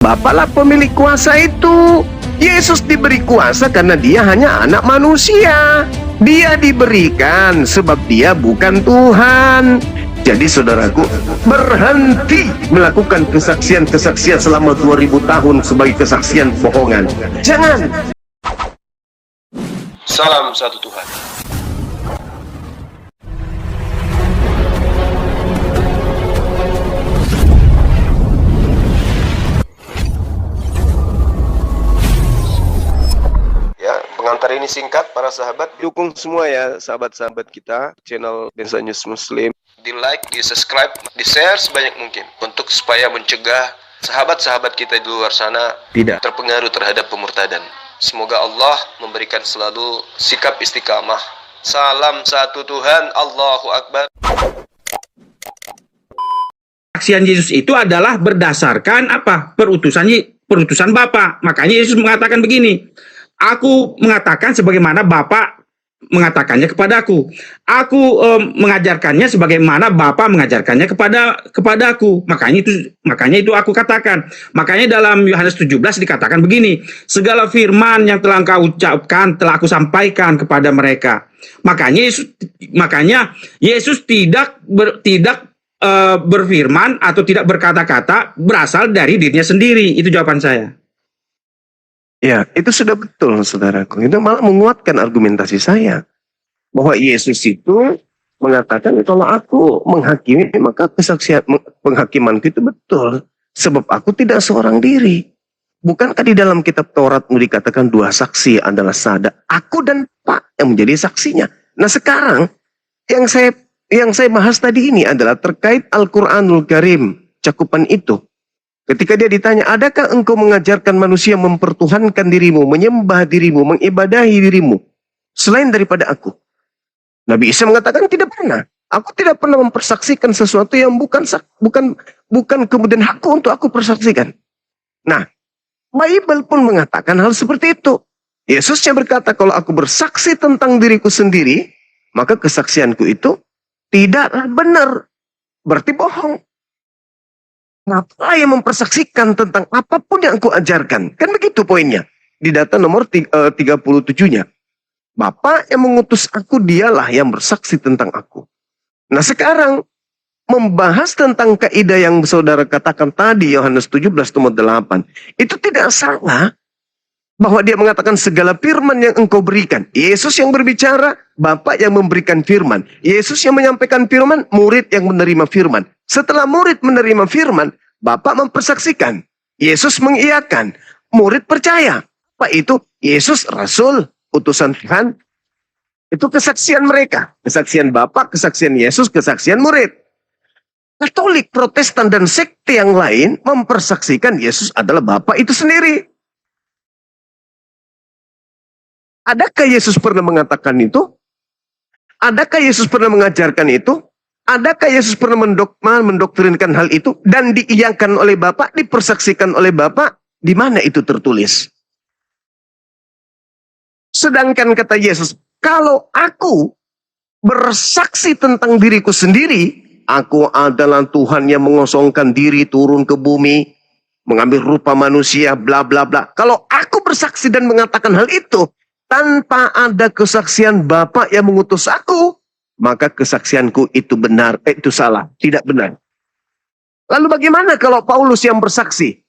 Bapalah pemilik kuasa itu. Yesus diberi kuasa karena dia hanya anak manusia. Dia diberikan sebab dia bukan Tuhan. Jadi saudaraku, berhenti melakukan kesaksian-kesaksian selama 2000 tahun sebagai kesaksian bohongan. Jangan. Salam satu Tuhan. Ya, pengantar ini singkat para sahabat. Dukung semua ya sahabat-sahabat kita channel Densa News Muslim. Di like, di subscribe, di share sebanyak mungkin untuk supaya mencegah sahabat-sahabat kita di luar sana Tidak terpengaruh terhadap pemurtadan. Semoga Allah memberikan selalu sikap istiqamah. Salam satu Tuhan, Allahu Akbar. Kesaksian Yesus itu adalah berdasarkan apa? Perutusan Bapa. Makanya Yesus mengatakan begini, aku mengatakan sebagaimana Bapa mengatakannya kepadaku. Aku mengajarkannya sebagaimana Bapa mengajarkannya kepada aku. Makanya itu aku katakan. Makanya dalam Yohanes 17 dikatakan begini, segala firman yang telah engkau ucapkan telah aku sampaikan kepada mereka. Makanya Yesus tidak berfirman atau tidak berkata-kata berasal dari dirinya sendiri. Itu jawaban saya. Ya, itu sudah betul, saudaraku. Itu malah menguatkan argumentasi saya. Bahwa Yesus itu mengatakan, kalau aku menghakimi, maka kesaksian penghakimanku itu betul. Sebab aku tidak seorang diri. Bukankah di dalam kitab Taurat dikatakan dua saksi adalah sah? Aku dan Pak yang menjadi saksinya. Nah sekarang, yang saya bahas tadi ini adalah terkait Al-Quranul Karim. Cakupan itu. Ketika dia ditanya, adakah engkau mengajarkan manusia mempertuhankan dirimu, menyembah dirimu, mengibadahi dirimu, selain daripada aku? Nabi Isa mengatakan, tidak pernah. Aku tidak pernah mempersaksikan sesuatu yang bukan kemudian hakku untuk aku persaksikan. Nah, Bible pun mengatakan hal seperti itu. Yesusnya berkata, kalau aku bersaksi tentang diriku sendiri, maka kesaksianku itu tidaklah benar. Berarti bohong. Ngapa yang mempersaksikan tentang apapun yang aku ajarkan? Kan begitu poinnya. Di data nomor 37-nya. Bapa yang mengutus aku, dialah yang bersaksi tentang aku. Nah sekarang, membahas tentang kaidah yang saudara katakan tadi, Yohanes 17 nomor 8. Itu tidak salah. Bahwa dia mengatakan segala firman yang engkau berikan. Yesus yang berbicara, Bapa yang memberikan firman. Yesus yang menyampaikan firman, murid yang menerima firman. Setelah murid menerima firman, Bapa mempersaksikan. Yesus mengiyakan. Murid percaya. Apa itu? Yesus Rasul, utusan Tuhan. Itu kesaksian mereka. Kesaksian Bapa, kesaksian Yesus, kesaksian murid. Katolik, Protestan, dan sekte yang lain mempersaksikan Yesus adalah Bapa itu sendiri. Adakah Yesus pernah mengatakan itu? Adakah Yesus pernah mengajarkan itu? Adakah Yesus pernah mendoktrinkan hal itu? Dan diiyakan oleh Bapa, dipersaksikan oleh Bapa? Di mana itu tertulis? Sedangkan kata Yesus, kalau aku bersaksi tentang diriku sendiri, aku adalah Tuhan yang mengosongkan diri turun ke bumi, mengambil rupa manusia, bla bla bla. Kalau aku bersaksi dan mengatakan hal itu, tanpa ada kesaksian Bapa yang mengutus aku, maka kesaksianku itu benar, itu salah, tidak benar. Lalu bagaimana kalau Paulus yang bersaksi?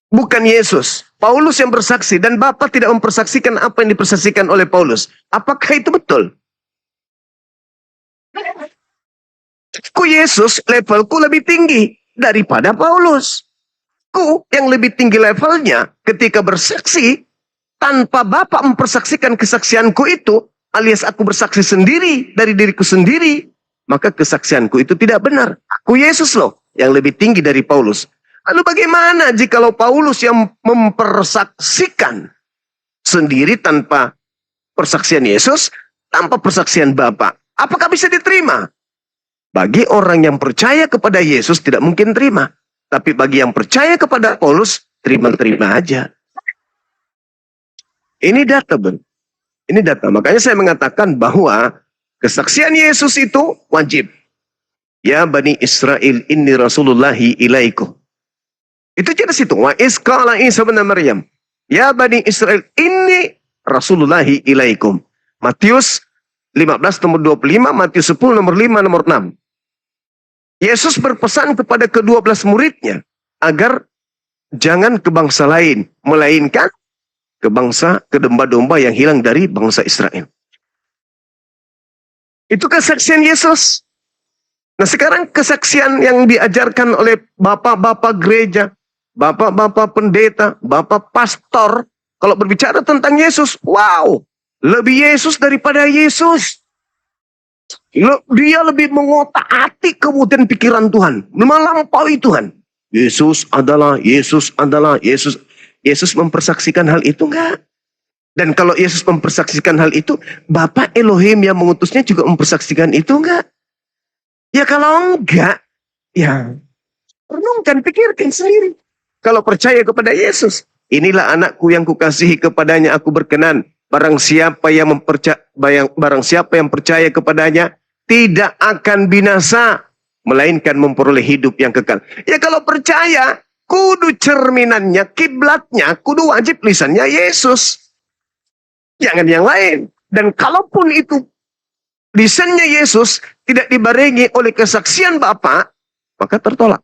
Bukan Yesus. Paulus yang bersaksi dan Bapa tidak mempersaksikan apa yang dipersaksikan oleh Paulus. Apakah itu betul? Ku Yesus levelku lebih tinggi daripada Paulus. Ku yang lebih tinggi levelnya ketika bersaksi, tanpa Bapa mempersaksikan kesaksianku itu, alias aku bersaksi sendiri dari diriku sendiri, maka kesaksianku itu tidak benar. Aku Yesus loh, yang lebih tinggi dari Paulus. Lalu bagaimana jikalau Paulus yang mempersaksikan sendiri tanpa persaksian Yesus, tanpa persaksian Bapa? Apakah bisa diterima? Bagi orang yang percaya kepada Yesus tidak mungkin terima. Tapi bagi yang percaya kepada Paulus, terima-terima aja. Ini data, Ben. Ini data. Makanya saya mengatakan bahwa kesaksian Yesus itu wajib. Ya Bani Israel, inni Rasulullahi ilaikum. Itu jelas itu. Wa isqala Isa bin Maryam, ya Bani Israel, ini Rasulullahi ilaikum. Matius 15 nomor 25, Matius 10 nomor 5, nomor 6. Yesus berpesan kepada ke-12 muridnya agar jangan ke bangsa lain, melainkan ke domba-domba yang hilang dari bangsa Israel. Itu kesaksian Yesus. Nah sekarang kesaksian yang diajarkan oleh bapak-bapak gereja, bapak-bapak pendeta, bapak pastor, kalau berbicara tentang Yesus, wow, lebih Yesus daripada Yesus. Dia lebih mengotak-atik kemudian pikiran Tuhan, melampaui Tuhan. Yesus adalah, Yesus adalah, Yesus. Yesus mempersaksikan hal itu enggak? Dan kalau Yesus mempersaksikan hal itu, Bapa Elohim yang mengutusnya juga mempersaksikan itu enggak? Ya kalau enggak, ya renungkan, pikirkan sendiri. Kalau percaya kepada Yesus, inilah anakku yang kukasihi, kepadanya aku berkenan. Barang siapa yang percaya kepadanya tidak akan binasa, melainkan memperoleh hidup yang kekal. Ya kalau percaya, kudu cerminannya, kiblatnya, kudu wajib lisannya Yesus. Jangan yang lain. Dan kalaupun itu lisannya Yesus tidak dibarengi oleh kesaksian Bapa, maka tertolak.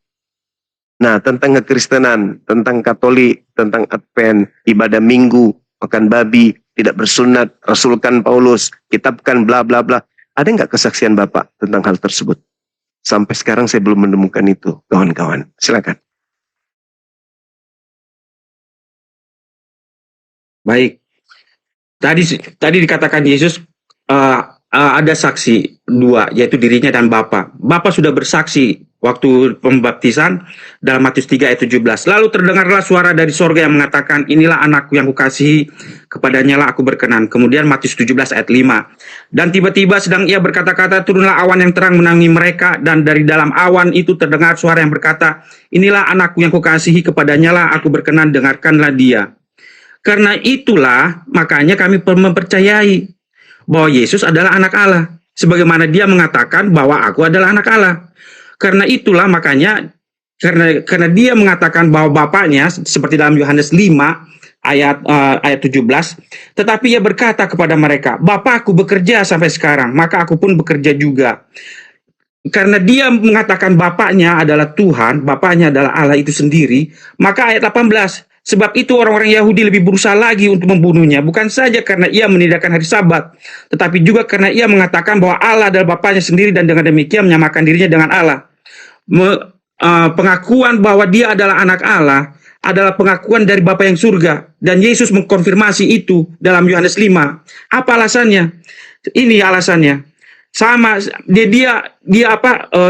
Nah, tentang kekristenan, tentang Katolik, tentang Advent, ibadah Minggu, makan babi, tidak bersunat, rasulkan Paulus, kitabkan bla bla bla. Ada nggak kesaksian Bapak tentang hal tersebut? Sampai sekarang saya belum menemukan itu, kawan-kawan. Silakan. Baik. Tadi dikatakan Yesus ada saksi dua, yaitu dirinya dan Bapa. Bapa sudah bersaksi waktu pembaptisan dalam Matius 3 ayat 17. Lalu terdengarlah suara dari sorga yang mengatakan, inilah anakku yang kukasihi, kepadanya lah aku berkenan. Kemudian Matius 17 ayat 5. Dan tiba-tiba sedang ia berkata-kata, turunlah awan yang terang menangi mereka, dan dari dalam awan itu terdengar suara yang berkata, inilah anakku yang kukasihi, kepadanya lah aku berkenan, dengarkanlah dia. Karena itulah makanya kami mempercayai bahwa Yesus adalah anak Allah, sebagaimana dia mengatakan bahwa aku adalah anak Allah. Karena itulah makanya karena dia mengatakan bahwa Bapaknya, seperti dalam Yohanes 5 ayat 17, tetapi ia berkata kepada mereka, Bapakku bekerja sampai sekarang, maka aku pun bekerja juga. Karena dia mengatakan Bapaknya adalah Tuhan, Bapaknya adalah Allah itu sendiri, maka ayat 18, sebab itu orang-orang Yahudi lebih berusaha lagi untuk membunuhnya, bukan saja karena ia meninggalkan hari Sabat, tetapi juga karena ia mengatakan bahwa Allah adalah Bapaknya sendiri dan dengan demikian menyamakan dirinya dengan Allah. Pengakuan bahwa dia adalah anak Allah adalah pengakuan dari Bapa yang surga, dan Yesus mengkonfirmasi itu dalam Yohanes 5. Apa alasannya? Ini alasannya. Sama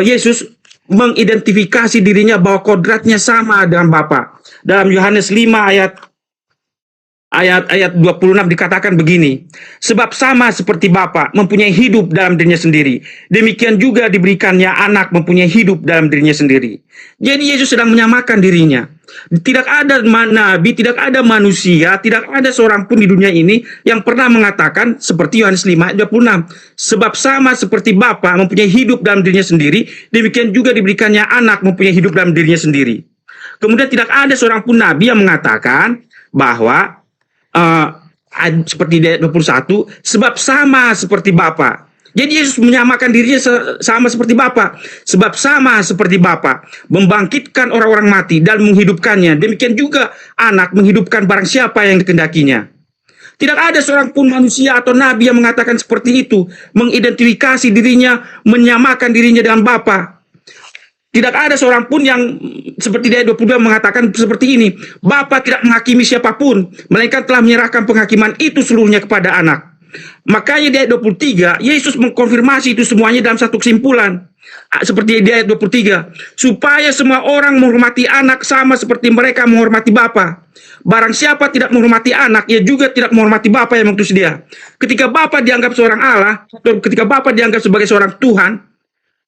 Yesus mengidentifikasi dirinya bahwa kodratnya sama dengan Bapa. Dalam Yohanes 5 ayat 26 dikatakan begini, sebab sama seperti Bapa mempunyai hidup dalam dirinya sendiri, demikian juga diberikannya anak mempunyai hidup dalam dirinya sendiri. Jadi Yesus sedang menyamakan dirinya. Tidak ada nabi, tidak ada manusia, tidak ada seorang pun di dunia ini yang pernah mengatakan seperti Yohanes 5 ayat 26, sebab sama seperti Bapa mempunyai hidup dalam dirinya sendiri, demikian juga diberikannya anak mempunyai hidup dalam dirinya sendiri. Kemudian tidak ada seorang pun nabi yang mengatakan bahwa seperti ayat 21, sebab sama seperti Bapa. Jadi Yesus menyamakan dirinya sama seperti Bapa, sebab sama seperti Bapa membangkitkan orang-orang mati dan menghidupkannya, demikian juga anak menghidupkan barang siapa yang dikehendakinya. Tidak ada seorang pun manusia atau nabi yang mengatakan seperti itu, mengidentifikasi dirinya, menyamakan dirinya dengan Bapa. Tidak ada seorang pun yang seperti ayat 22 mengatakan seperti ini, Bapa tidak menghakimi siapapun, melainkan telah menyerahkan penghakiman itu seluruhnya kepada anak. Makanya di ayat 23, Yesus mengkonfirmasi itu semuanya dalam satu kesimpulan. Seperti di ayat 23, supaya semua orang menghormati anak sama seperti mereka menghormati Bapa. Barang siapa tidak menghormati anak, ia juga tidak menghormati Bapa yang mengutus dia. Ketika Bapa dianggap seorang Allah, atau ketika Bapa dianggap sebagai seorang Tuhan,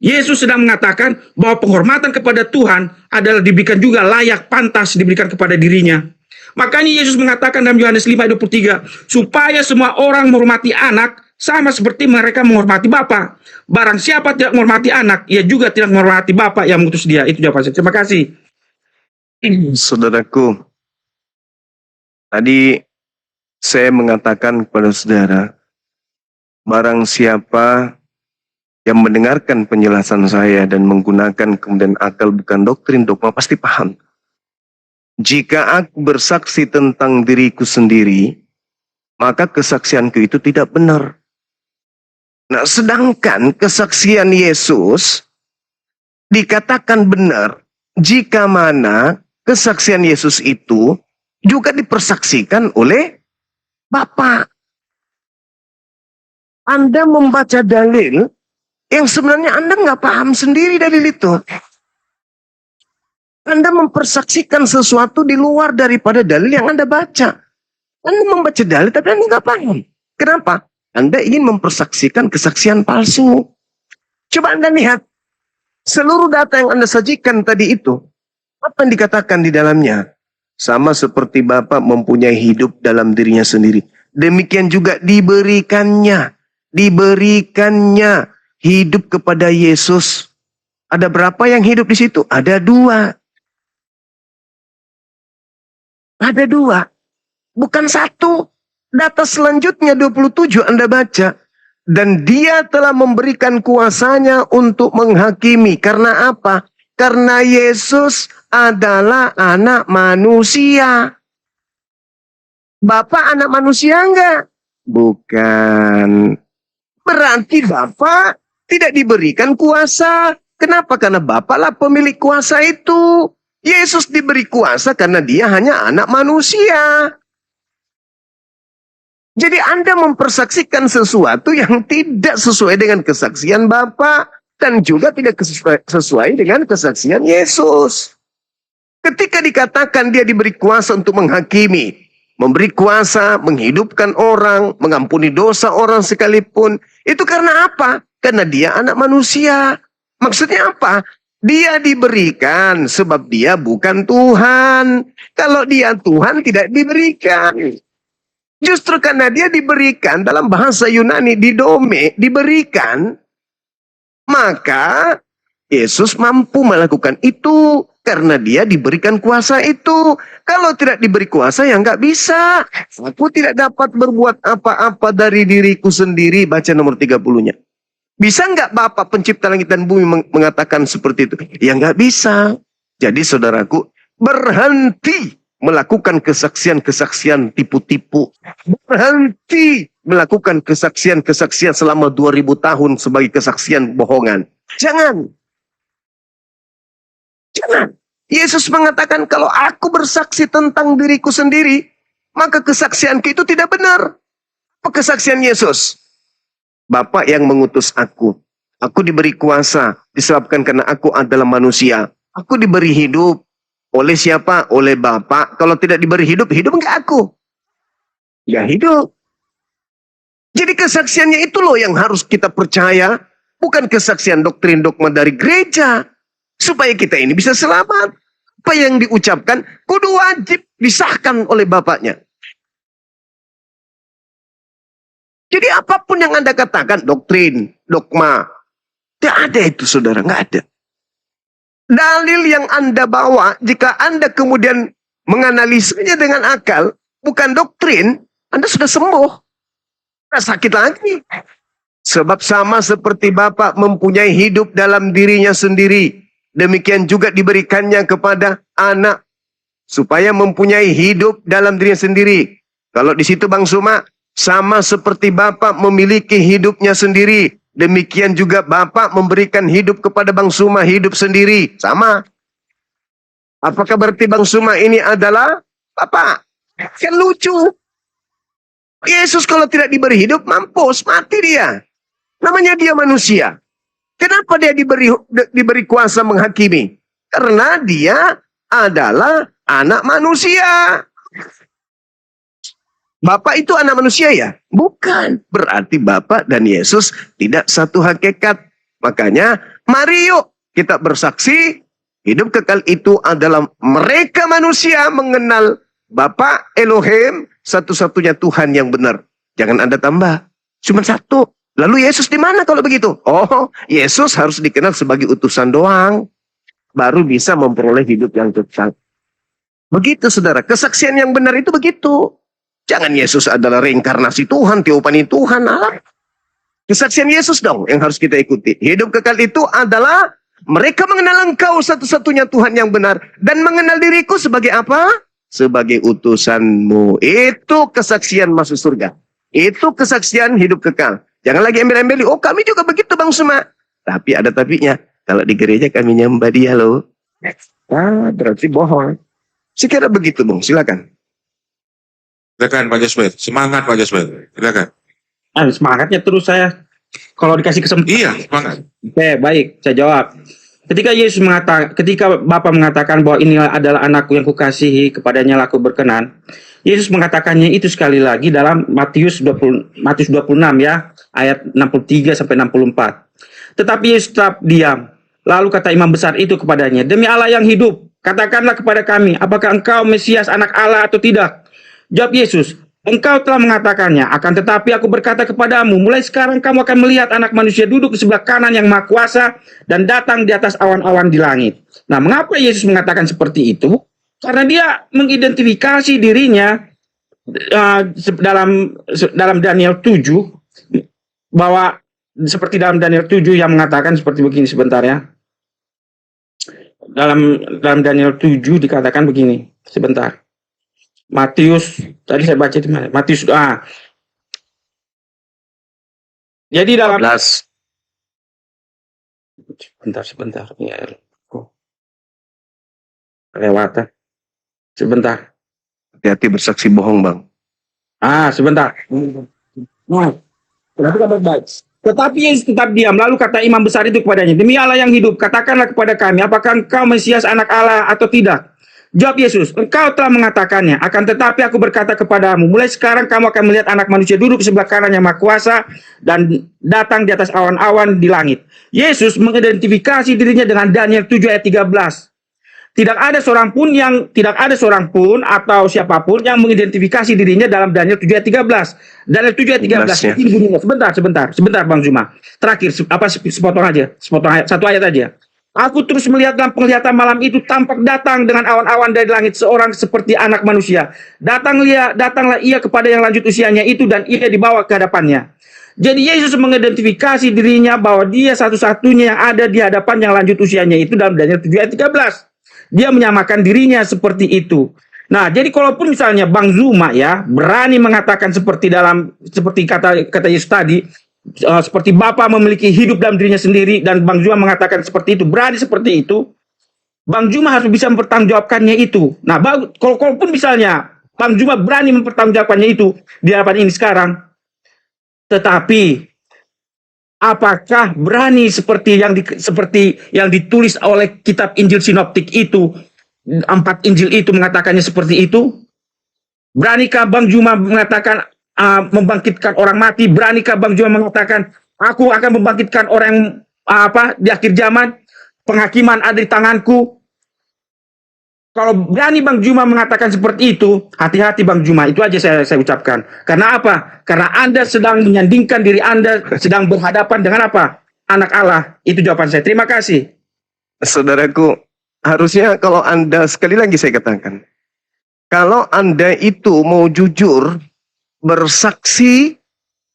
Yesus sedang mengatakan bahwa penghormatan kepada Tuhan adalah diberikan juga layak, pantas diberikan kepada dirinya. Makanya Yesus mengatakan dalam Yohanes 5 ayat 23, supaya semua orang menghormati anak sama seperti mereka menghormati Bapa. Barang siapa tidak menghormati anak, ia juga tidak menghormati Bapa yang mengutus dia. Itu jawaban saya. Terima kasih. Saudaraku, tadi saya mengatakan kepada saudara, barang siapa yang mendengarkan penjelasan saya dan menggunakan kemudian akal bukan doktrin dogma pasti paham. Jika aku bersaksi tentang diriku sendiri, maka kesaksianku itu tidak benar. Nah, sedangkan kesaksian Yesus dikatakan benar jika mana kesaksian Yesus itu juga dipersaksikan oleh Bapa. Anda membaca dalil yang sebenarnya Anda nggak paham sendiri dalil itu. Anda mempersaksikan sesuatu di luar daripada dalil yang Anda baca. Anda membaca dalil tapi Anda nggak paham. Kenapa? Anda ingin mempersaksikan kesaksian palsu. Coba Anda lihat. Seluruh data yang Anda sajikan tadi itu, apa yang dikatakan di dalamnya? Sama seperti Bapa mempunyai hidup dalam dirinya sendiri. Demikian juga diberikannya hidup kepada Yesus. Ada berapa yang hidup di situ? Ada 2. Ada 2. Bukan 1. Data selanjutnya 27 Anda baca. Dan dia telah memberikan kuasanya untuk menghakimi. Karena apa? Karena Yesus adalah anak manusia. Bapak anak manusia enggak? Bukan. Berarti Bapak tidak diberikan kuasa. Kenapa? Karena Bapaklah pemilik kuasa itu. Yesus diberi kuasa karena dia hanya anak manusia. Jadi Anda mempersaksikan sesuatu yang tidak sesuai dengan kesaksian Bapa dan juga tidak sesuai dengan kesaksian Yesus. Ketika dikatakan dia diberi kuasa untuk menghakimi, memberi kuasa menghidupkan orang, mengampuni dosa orang sekalipun, itu karena apa? Karena dia anak manusia. Maksudnya apa? Dia diberikan sebab dia bukan Tuhan. Kalau dia Tuhan tidak diberikan. Justru karena dia diberikan dalam bahasa Yunani didome, diberikan, maka Yesus mampu melakukan itu karena dia diberikan kuasa itu. Kalau tidak diberi kuasa ya nggak bisa. Aku tidak dapat berbuat apa-apa dari diriku sendiri. Baca nomor 30-nya. Bisa nggak Bapa pencipta langit dan bumi mengatakan seperti itu? Ya nggak bisa. Jadi saudaraku, berhenti melakukan kesaksian-kesaksian tipu-tipu. Berhenti melakukan kesaksian-kesaksian selama 2000 tahun sebagai kesaksian bohongan. Jangan. Jangan. Yesus mengatakan kalau aku bersaksi tentang diriku sendiri, maka kesaksianku itu tidak benar. Apa kesaksian Yesus? Bapa yang mengutus aku. Aku diberi kuasa disebabkan karena aku adalah manusia. Aku diberi hidup. Oleh siapa? Oleh Bapa. Kalau tidak diberi hidup, hidup enggak aku. Ya hidup. Jadi kesaksiannya itu loh yang harus kita percaya. Bukan kesaksian doktrin dogma dari gereja. Supaya kita ini bisa selamat. Apa yang diucapkan, kudu wajib disahkan oleh Bapaknya. Jadi apapun yang Anda katakan, doktrin, dogma. Tidak ada itu saudara, nggak ada. Dalil yang Anda bawa, jika Anda kemudian menganalisanya dengan akal, bukan doktrin, Anda sudah sembuh. Nggak sakit lagi. Sebab sama seperti Bapa mempunyai hidup dalam dirinya sendiri, demikian juga diberikannya kepada anak, supaya mempunyai hidup dalam dirinya sendiri. Kalau di situ Bang Suma, sama seperti Bapa memiliki hidupnya sendiri, demikian juga Bapa memberikan hidup kepada Bang Suma hidup sendiri. Sama. Apakah berarti Bang Suma ini adalah Bapak? Kan lucu. Yesus kalau tidak diberi hidup, mampus, mati dia. Namanya dia manusia. Kenapa dia diberi kuasa menghakimi? Karena dia adalah anak manusia. Bapak itu anak manusia ya? Bukan. Berarti Bapak dan Yesus tidak satu hakikat. Makanya mari yuk kita bersaksi. Hidup kekal itu adalah mereka manusia mengenal Bapa Elohim, satu-satunya Tuhan yang benar. Jangan Anda tambah. Cuma satu. Lalu Yesus di mana kalau begitu? Oh, Yesus harus dikenal sebagai utusan doang. Baru bisa memperoleh hidup yang kekal. Begitu saudara, kesaksian yang benar itu begitu. Jangan Yesus adalah reinkarnasi Tuhan, tiupani Tuhan. Alah. Kesaksian Yesus dong yang harus kita ikuti. Hidup kekal itu adalah mereka mengenal Engkau satu-satunya Tuhan yang benar. Dan mengenal diriku sebagai apa? Sebagai utusanmu. Itu kesaksian masuk surga. Itu kesaksian hidup kekal. Jangan lagi embel-embeli. Oh, kami juga begitu Bang Suma. Tapi ada tapinya. Kalau di gereja kami nyembah dia loh. Berarti bohong. Sekira begitu Bang, silakan. Silakan Pak Jasper. Semangat Pak Jasper. Silakan. Semangatnya terus saya. Kalau dikasih kesempatan. Iya, semangat. Oke, baik, saya jawab. Ketika Bapa mengatakan bahwa inilah adalah anakku yang kukasihi, kepadanya lah aku berkenan. Yesus mengatakannya itu sekali lagi dalam Matius 26 ya, ayat 63 sampai 64. Tetapi Yesus tetap diam. Lalu kata imam besar itu kepadanya, "Demi Allah yang hidup, katakanlah kepada kami, apakah engkau Mesias anak Allah atau tidak?" Jawab Yesus, "Engkau telah mengatakannya, akan tetapi aku berkata kepadamu, mulai sekarang kamu akan melihat anak manusia duduk di sebelah kanan yang maha kuasa dan datang di atas awan-awan di langit." Nah, mengapa Yesus mengatakan seperti itu? Karena dia mengidentifikasi dirinya dalam Daniel 7, bahwa seperti dalam Daniel 7 yang mengatakan seperti begini, sebentar ya. Dalam Daniel 7 dikatakan begini, sebentar. Matius, tadi saya baca di mana? Matius, jadi dalam 14. sebentar. Ya, kelewatan. Sebentar. Hati-hati bersaksi bohong Bang. Sebentar. Nah, tetapi Yesus tetap diam. Lalu kata imam besar itu kepadanya, "Demi Allah yang hidup, katakanlah kepada kami, apakah engkau Mesias anak Allah atau tidak?" Jawab Yesus, "Engkau telah mengatakannya, akan tetapi aku berkata kepadamu, mulai sekarang kamu akan melihat anak manusia duduk di sebelah kanan yang maha kuasa dan datang di atas awan-awan di langit." Yesus mengidentifikasi dirinya dengan Daniel 7 ayat 13. Tidak ada seorang pun atau siapapun yang mengidentifikasi dirinya dalam Daniel 7 ayat 13. Daniel 7 ayat 13. Ini bunyinya. Sebentar Bang Zuma. Terakhir satu ayat aja. "Aku terus melihat dalam penglihatan malam itu tampak datang dengan awan-awan dari langit seorang seperti anak manusia. Datanglah ia kepada yang lanjut usianya itu dan ia dibawa ke hadapannya." Jadi Yesus mengidentifikasi dirinya bahwa dia satu-satunya yang ada di hadapan yang lanjut usianya itu dalam Daniel 7 ayat 13. Dia menyamakan dirinya seperti itu. Nah, jadi kalaupun misalnya Bang Zuma ya berani mengatakan seperti kata Yesus tadi, seperti Bapa memiliki hidup dalam dirinya sendiri, dan Bang Zuma mengatakan seperti itu, berani seperti itu, Bang Zuma harus bisa mempertanggungjawabkannya itu. Nah, kalaupun misalnya Bang Zuma berani mempertanggungjawabkannya itu di hadapan ini sekarang, tetapi apakah berani seperti yang ditulis oleh kitab Injil Sinoptik itu, 4 Injil itu mengatakannya seperti itu? Beranikah Bang Zuma mengatakan membangkitkan orang mati? Beranikah Bang Zuma mengatakan aku akan membangkitkan orang yang di akhir zaman? Penghakiman ada di tanganku. Kalau berani Bang Zuma mengatakan seperti itu, hati-hati Bang Zuma. Itu aja saya ucapkan. Karena apa? Karena Anda sedang menyandingkan diri Anda, sedang berhadapan dengan apa? Anak Allah. Itu jawaban saya. Terima kasih. Saudaraku, harusnya kalau Anda, sekali lagi saya katakan, kalau Anda itu mau jujur, bersaksi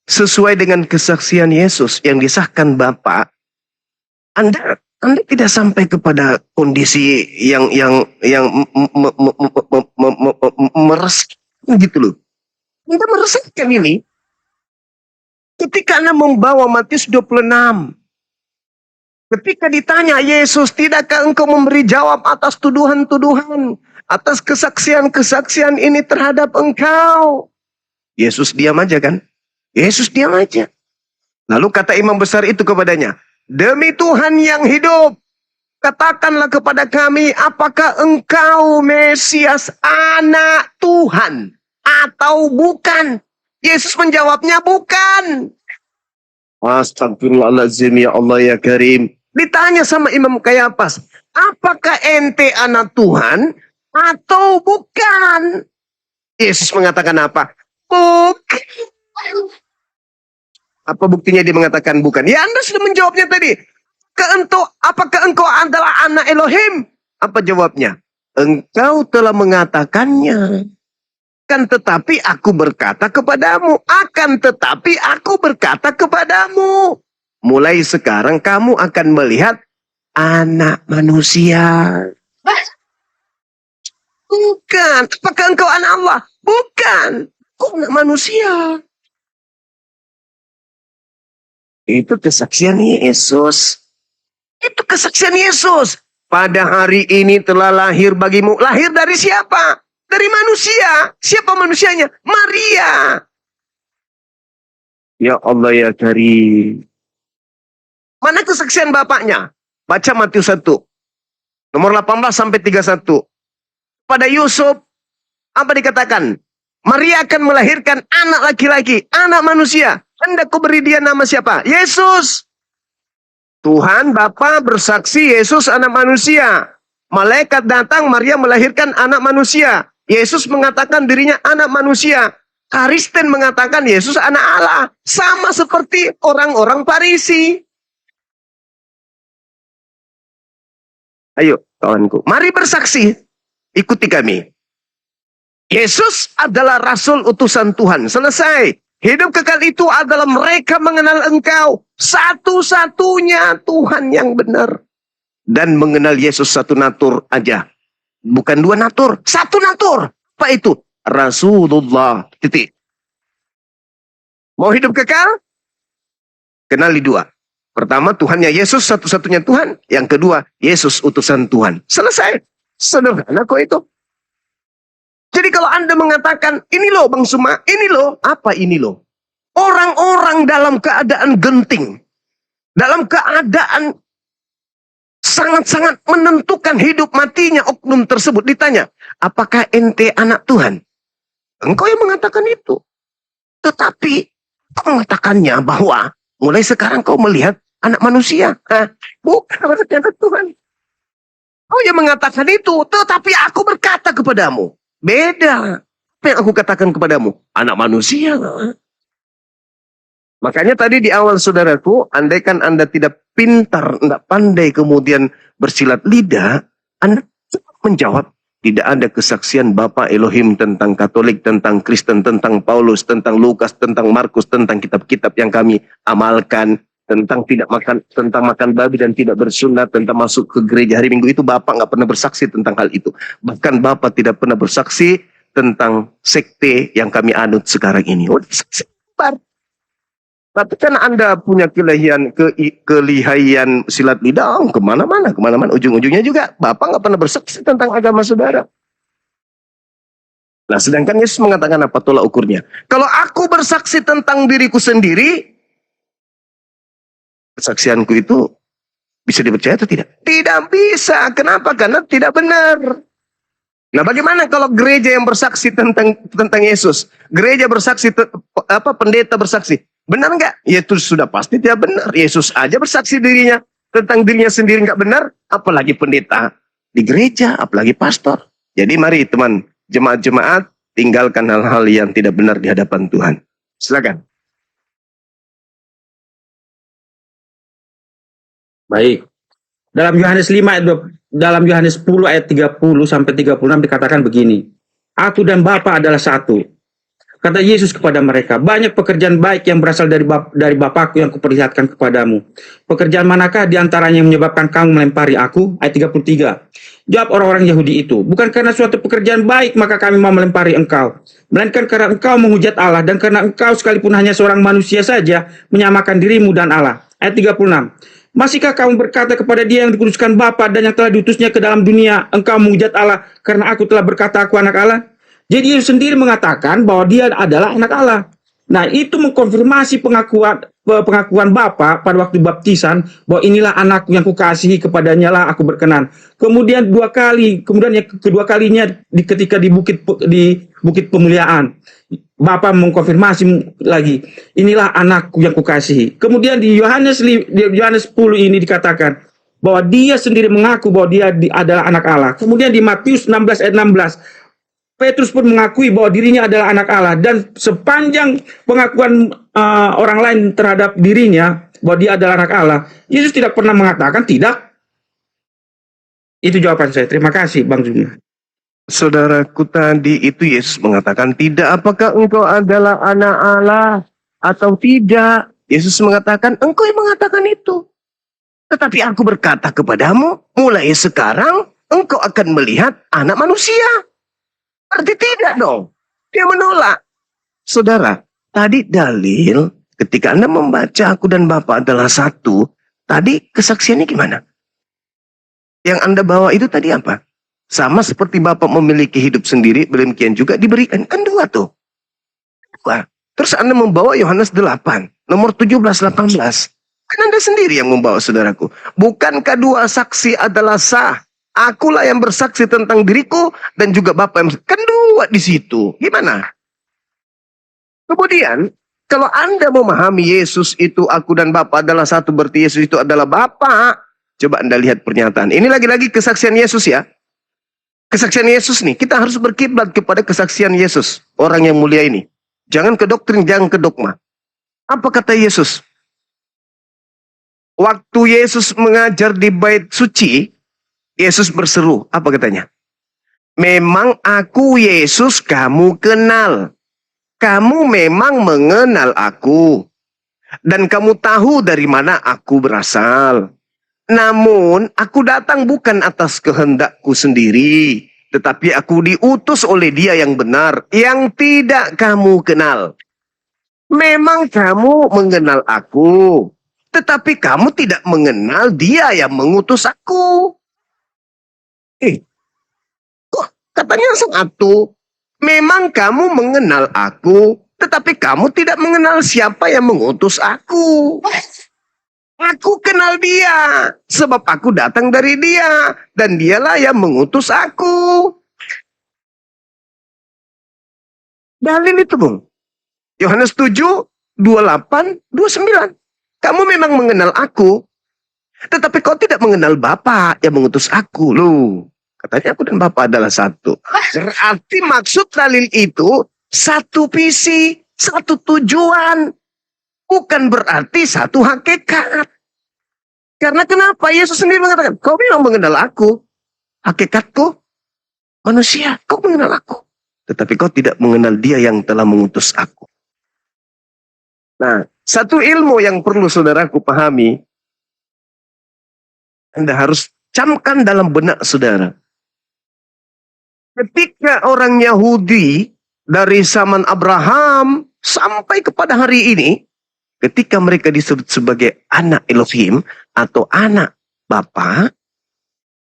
sesuai dengan kesaksian Yesus yang disahkan Bapa, Anda tidak sampai kepada kondisi yang meresahkan gitu loh. Anda meresahkan ini. Ketika Anda membawa Matius 26, ketika ditanya Yesus, tidakkah engkau memberi jawab atas tuduhan-tuduhan, atas kesaksian-kesaksian ini terhadap engkau? Yesus diam aja kan? Yesus diam aja. Lalu kata imam besar itu kepadanya, "Demi Tuhan yang hidup, katakanlah kepada kami, apakah engkau Mesias anak Tuhan atau bukan?" Yesus menjawabnya bukan. Astagfirullahaladzim, ya Allah ya Karim. Ditanya sama Imam Kayafas, apakah ente anak Tuhan atau bukan? Yesus mengatakan apa? Bukan. Apa buktinya dia mengatakan bukan? Ya Anda sudah menjawabnya tadi. Apakah engkau adalah anak Elohim? Apa jawabnya? engkau telah mengatakannya. Akan tetapi aku berkata kepadamu, akan tetapi aku berkata kepadamu, mulai sekarang kamu akan melihat anak manusia. Bukan. Apakah engkau anak Allah? Bukan. Kau anak manusia. Itu kesaksian Yesus. Itu kesaksian Yesus. Pada hari ini telah lahir bagimu. Lahir dari siapa? Dari manusia. Siapa manusianya? Maria. Ya Allah ya Karim. Mana kesaksian bapaknya? Baca Matius 1. Nomor 18 sampai 31. Pada Yusuf, apa dikatakan? Maria akan melahirkan anak laki-laki, anak manusia. Hendak kau beri dia nama siapa? Yesus. Tuhan Bapa bersaksi Yesus anak manusia. Malaikat datang, Maria melahirkan anak manusia. Yesus mengatakan dirinya anak manusia. Kristen mengatakan Yesus anak Allah. Sama seperti orang-orang Farisi. Ayo kawanku, mari bersaksi. Ikuti kami. Yesus adalah Rasul utusan Tuhan. Selesai. Hidup kekal itu adalah mereka mengenal Engkau. Satu-satunya Tuhan yang benar. Dan mengenal Yesus satu natur aja. Bukan dua natur. Satu natur. Apa itu? Rasulullah. Titik. Mau hidup kekal? Kenali dua. Pertama, Tuhannya Yesus satu-satunya Tuhan. Yang kedua, Yesus utusan Tuhan. Selesai. Sederhana kok itu. Jadi kalau Anda mengatakan, ini loh Bang Suma, ini loh. Apa ini loh? Orang-orang dalam keadaan genting. Dalam keadaan sangat-sangat menentukan hidup matinya oknum tersebut. Ditanya, apakah ente anak Tuhan? Engkau yang mengatakan itu. Tetapi, kau mengatakannya bahwa mulai sekarang kau melihat anak manusia. Bukan berarti anak Tuhan. Kau yang mengatakan itu, tetapi aku berkata kepadamu. Beda. Apa yang aku katakan kepadamu? Anak manusia. Makanya tadi di awal saudaraku, andaikan Anda tidak pintar, tidak pandai kemudian bersilat lidah, Anda cepat menjawab. Tidak ada kesaksian Bapa Elohim tentang Katolik, tentang Kristen, tentang Paulus, tentang Lukas, tentang Markus, tentang kitab-kitab yang kami amalkan. Tentang tidak makan, tentang makan babi dan tidak bersunat, tentang masuk ke gereja hari Minggu itu Bapak nggak pernah bersaksi tentang hal itu. Bahkan Bapak tidak pernah bersaksi tentang sekte yang kami anut sekarang ini. Oh, saksi. Tapi kan Anda punya kelihayan silat lidah, kemana-mana, ujung-ujungnya juga Bapak nggak pernah bersaksi tentang agama saudara. Nah, sedangkan Yesus mengatakan apa tolak ukurnya? Kalau aku bersaksi tentang diriku sendiri, kesaksianku itu bisa dipercaya atau tidak? Tidak bisa. Kenapa? Karena tidak benar. Nah, bagaimana kalau gereja yang bersaksi tentang Yesus? Gereja bersaksi, pendeta bersaksi. Benar nggak? Ya itu sudah pasti tidak benar. Yesus aja bersaksi dirinya tentang dirinya sendiri nggak benar, apalagi pendeta di gereja, apalagi pastor. Jadi mari teman, jemaat-jemaat, tinggalkan hal-hal yang tidak benar di hadapan Tuhan. Silakan. Baik. Dalam Yohanes 5 dalam Yohanes 10 ayat 30 sampai 36 dikatakan begini. Aku dan Bapa adalah satu. Kata Yesus kepada mereka, banyak pekerjaan baik yang berasal dari Bapakku yang kuperlihatkan kepadamu. Pekerjaan manakah di antaranya yang menyebabkan kamu melempari aku? Ayat 33. Jawab orang-orang Yahudi itu, bukan karena suatu pekerjaan baik maka kami mau melempari engkau. Melainkan karena engkau menghujat Allah dan karena engkau sekalipun hanya seorang manusia saja menyamakan dirimu dan Allah. Ayat 36. Masihkah kamu berkata kepada dia yang dikuduskan Bapa dan yang telah diutusnya ke dalam dunia, engkau menghujat Allah karena aku telah berkata aku anak Allah? Jadi Yesus sendiri mengatakan bahwa dia adalah anak Allah. Nah, itu mengkonfirmasi pengakuan Bapa pada waktu baptisan bahwa inilah anakku yang kukasihi, kepadanya lah aku berkenan. Kemudian yang kedua kalinya ketika di bukit pemuliaan, Bapa mengkonfirmasi lagi, inilah anakku yang kukasihi. Kemudian di Yohanes 10 ini dikatakan bahwa dia sendiri mengaku bahwa dia adalah anak Allah. Kemudian di Matius 16 ayat 16, Petrus pun mengakui bahwa dirinya adalah anak Allah. Dan sepanjang pengakuan orang lain terhadap dirinya bahwa dia adalah anak Allah, Yesus tidak pernah mengatakan tidak. Itu jawaban saya. Terima kasih Bang Zumi. Saudaraku, tadi itu Yesus mengatakan, tidak apakah engkau adalah anak Allah atau tidak? Yesus mengatakan, engkau yang mengatakan itu. Tetapi aku berkata kepadamu, mulai sekarang engkau akan melihat anak manusia. Berarti tidak dong. Dia menolak. Saudara, tadi dalil ketika Anda membaca aku dan Bapa adalah satu, tadi kesaksiannya gimana? Yang Anda bawa itu tadi apa? Sama seperti Bapak memiliki hidup sendiri, demikian juga diberikan. Kan dua tuh. Dua. Terus Anda membawa Yohanes 8, nomor 17-18. Kan Anda sendiri yang membawa, saudaraku. Bukankah dua saksi adalah sah? Akulah yang bersaksi tentang diriku dan juga Bapak yang kan dua di situ. Gimana? Kemudian, kalau Anda memahami Yesus itu aku dan Bapa adalah satu, berarti Yesus itu adalah Bapa. Coba Anda lihat pernyataan. Ini lagi-lagi kesaksian Yesus ya. Kesaksian Yesus nih, kita harus berkiblat kepada kesaksian Yesus, orang yang mulia ini. Jangan ke doktrin, jangan ke dogma. Apa kata Yesus? Waktu Yesus mengajar di bait suci, Yesus berseru, apa katanya? Memang aku Yesus kamu kenal. Kamu memang mengenal aku. Dan kamu tahu dari mana aku berasal. Namun, aku datang bukan atas kehendakku sendiri, tetapi aku diutus oleh Dia yang benar, yang tidak kamu kenal. Memang kamu mengenal aku, tetapi kamu tidak mengenal Dia yang mengutus aku. Kok katanya satu? Memang kamu mengenal aku, tetapi kamu tidak mengenal siapa yang mengutus aku. Aku kenal Dia, sebab aku datang dari Dia, dan Dialah yang mengutus aku. Dalil itu, Bung. Yohanes 7, 28, 29. Kamu memang mengenal aku, tetapi kau tidak mengenal Bapa yang mengutus aku. Loh, katanya aku dan Bapa adalah satu. Berarti maksud dalil itu satu visi, satu tujuan. Bukan berarti satu hakikat. Karena kenapa? Yesus sendiri mengatakan, kau memang mengenal aku. Hakikatku manusia, kau mengenal aku. Tetapi kau tidak mengenal Dia yang telah mengutus aku. Nah, satu ilmu yang perlu saudaraku pahami, Anda harus camkan dalam benak saudara. Ketika orang Yahudi dari zaman Abraham sampai kepada hari ini, ketika mereka disebut sebagai anak Elohim atau anak Bapa,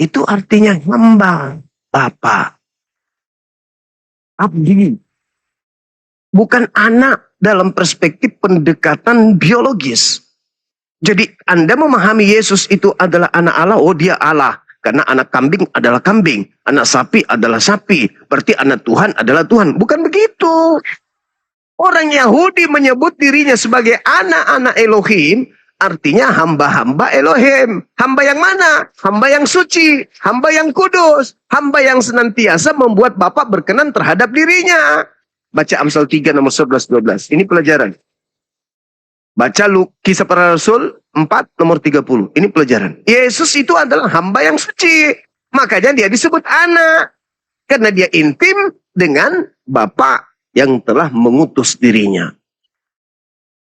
itu artinya hamba Bapa. Abdi. Bukan anak dalam perspektif pendekatan biologis. Jadi Anda memahami Yesus itu adalah anak Allah, oh Dia Allah. Karena anak kambing adalah kambing, anak sapi adalah sapi. Berarti anak Tuhan adalah Tuhan. Bukan begitu. Orang Yahudi menyebut dirinya sebagai anak-anak Elohim, artinya hamba-hamba Elohim. Hamba yang mana? Hamba yang suci, hamba yang kudus, hamba yang senantiasa membuat Bapa berkenan terhadap dirinya. Baca Amsal 3 nomor 11-12. Ini pelajaran. Baca Kisah Para Rasul 4 nomor 30. Ini pelajaran. Yesus itu adalah hamba yang suci. Makanya dia disebut anak. Karena dia intim dengan Bapa yang telah mengutus dirinya.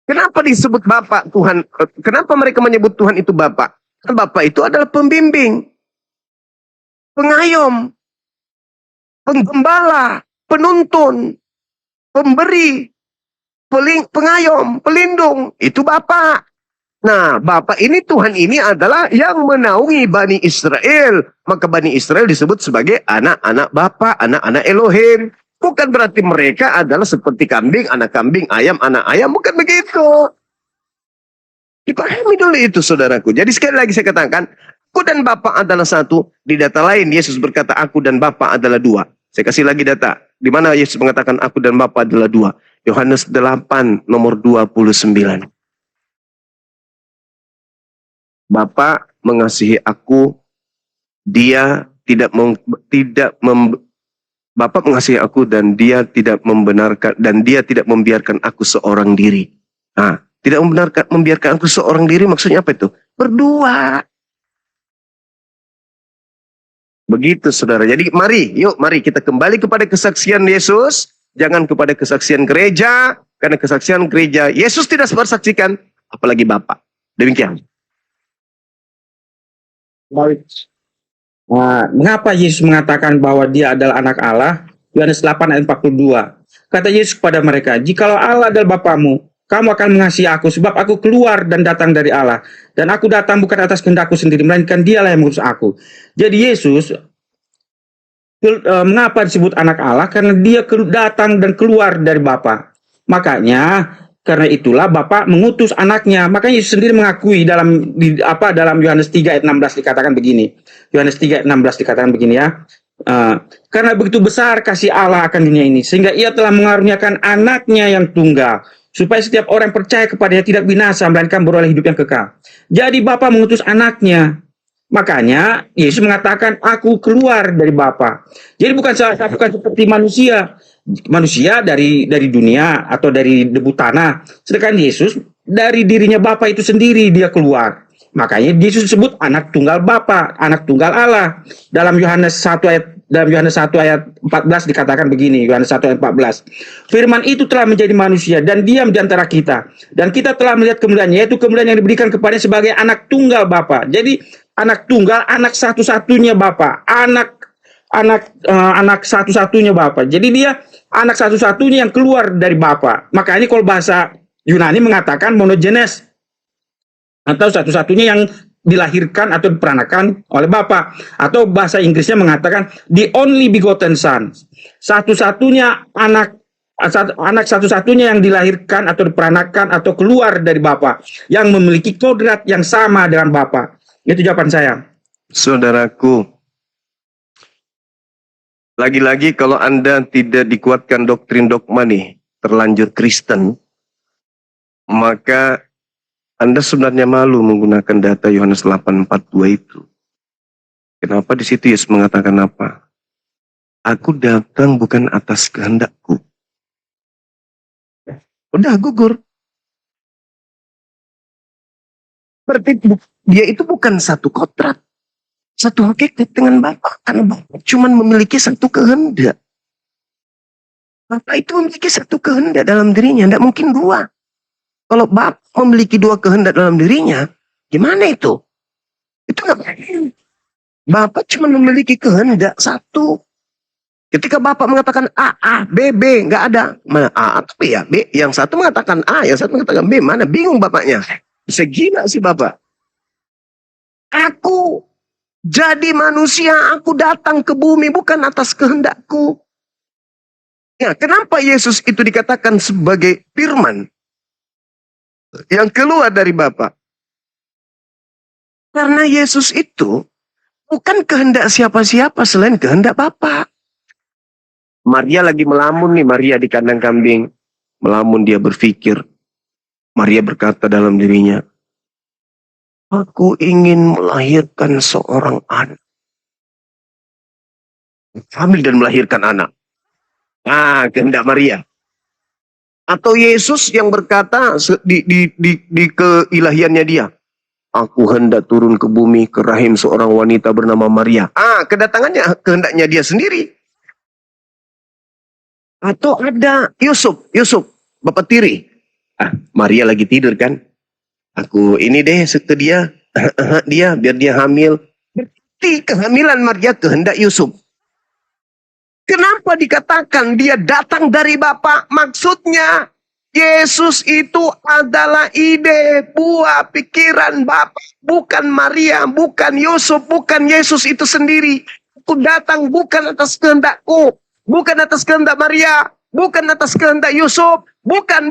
Kenapa disebut Bapa Tuhan? Kenapa mereka menyebut Tuhan itu Bapa? Bapa itu adalah pembimbing, pengayom, penggembala, penuntun, pemberi, pengayom, pelindung. Itu Bapa. Nah, Bapa ini, Tuhan ini adalah yang menaungi Bani Israel. Maka Bani Israel disebut sebagai anak-anak Bapa, anak-anak Elohim. Bukan berarti mereka adalah seperti kambing, anak ayam. Bukan begitu. Dipahami dulu itu, saudaraku. Jadi sekali lagi saya katakan, aku dan Bapa adalah satu. Di data lain, Yesus berkata, aku dan Bapa adalah dua. Saya kasih lagi data. Di mana Yesus mengatakan, aku dan Bapa adalah dua. Yohanes 8, nomor 29. Bapa mengasihi aku, Bapa mengasihi aku dan dia tidak membiarkan aku seorang diri. Nah, tidak membiarkan aku seorang diri maksudnya apa itu? Berdua. Begitu saudara. Jadi mari kita kembali kepada kesaksian Yesus. Jangan kepada kesaksian gereja. Karena kesaksian gereja Yesus tidak bersaksikan. Apalagi Bapa. Demikian. Nah, mengapa Yesus mengatakan bahwa dia adalah anak Allah? Yohanes 8 ayat 42. Kata Yesus kepada mereka, jikalau Allah adalah Bapamu, kamu akan mengasihi aku, sebab aku keluar dan datang dari Allah. Dan aku datang bukan atas kehendakku sendiri, melainkan dialah yang mengutus aku. Jadi Yesus, mengapa disebut anak Allah? Karena dia datang dan keluar dari Bapa. Makanya, karena itulah Bapa mengutus anaknya. Makanya Yesus sendiri mengakui dalam Yohanes 3 ayat 16 dikatakan begini. Yohanes 3 ayat 16 dikatakan begini ya. Karena begitu besar kasih Allah akan dunia ini, sehingga ia telah mengaruniakan anaknya yang tunggal, supaya setiap orang percaya kepadanya tidak binasa, melainkan beroleh hidup yang kekal. Jadi Bapa mengutus anaknya. Makanya Yesus mengatakan, aku keluar dari Bapa. Jadi bukan seperti manusia dari dunia atau dari debu tanah. Sedangkan Yesus dari dirinya Bapa itu sendiri dia keluar. Makanya Yesus disebut anak tunggal Bapa, anak tunggal Allah. Dalam Yohanes 1 ayat 14 dikatakan begini, Yohanes 1 ayat 14. Firman itu telah menjadi manusia dan diam di antara kita. Dan kita telah melihat kemuliaannya, yaitu kemuliaan yang diberikan kepadanya sebagai anak tunggal Bapa. Jadi anak tunggal, anak satu-satunya Bapa, anak satu-satunya Bapa. Jadi dia anak satu-satunya yang keluar dari Bapa. Makanya kalau bahasa Yunani mengatakan monogenes, atau satu-satunya yang dilahirkan atau diperanakan oleh Bapa. Atau bahasa Inggrisnya mengatakan the only begotten son. Satu-satunya anak satu-satunya yang dilahirkan atau diperanakan atau keluar dari Bapa, yang memiliki kodrat yang sama dengan Bapa. Itu jawaban saya. Saudaraku, lagi-lagi kalau Anda tidak dikuatkan doktrin dogma nih, terlanjur Kristen, maka Anda sebenarnya malu menggunakan data Yohanes 8:42 itu. Kenapa di situ Yesus mengatakan apa? Aku datang bukan atas kehendakku. Udah gugur. Berarti dia itu bukan satu kodrat, satu hakikat dengan Bapa. Karena Bapa cuma memiliki satu kehendak. Bapa itu memiliki satu kehendak dalam dirinya, tidak mungkin dua. Kalau Bapa memiliki dua kehendak dalam dirinya, gimana itu? Itu nggak mungkin. Bapa cuma memiliki kehendak satu. Ketika Bapa mengatakan A, B, nggak ada. Mana A atau B ya? B. Yang satu mengatakan A, yang satu mengatakan B. Mana? Bingung bapaknya. Bisa gila sih Bapak. Aku jadi manusia, aku datang ke bumi bukan atas kehendakku. Ya, kenapa Yesus itu dikatakan sebagai firman yang keluar dari Bapa? Karena Yesus itu bukan kehendak siapa-siapa selain kehendak Bapa. Maria lagi melamun nih, Maria di kandang kambing. Melamun, dia berpikir. Maria berkata dalam dirinya, aku ingin melahirkan seorang anak. Hamil dan melahirkan anak. Kehendak Maria. Atau Yesus yang berkata di keilahiannya dia, aku hendak turun ke bumi ke rahim seorang wanita bernama Maria. Kedatangannya kehendaknya dia sendiri. Atau ada Yusuf, bapak tiri. Maria lagi tidur kan? Aku ini deh sekte dia biar dia hamil. Berarti kehamilan Maria kehendak Yusuf. Kenapa dikatakan dia datang dari Bapa? Maksudnya Yesus itu adalah ide, buah pikiran Bapa, bukan Maria, bukan Yusuf, bukan Yesus itu sendiri. Aku datang bukan atas kehendakku, bukan atas kehendak Maria, bukan atas kehendak Yusuf, bukan.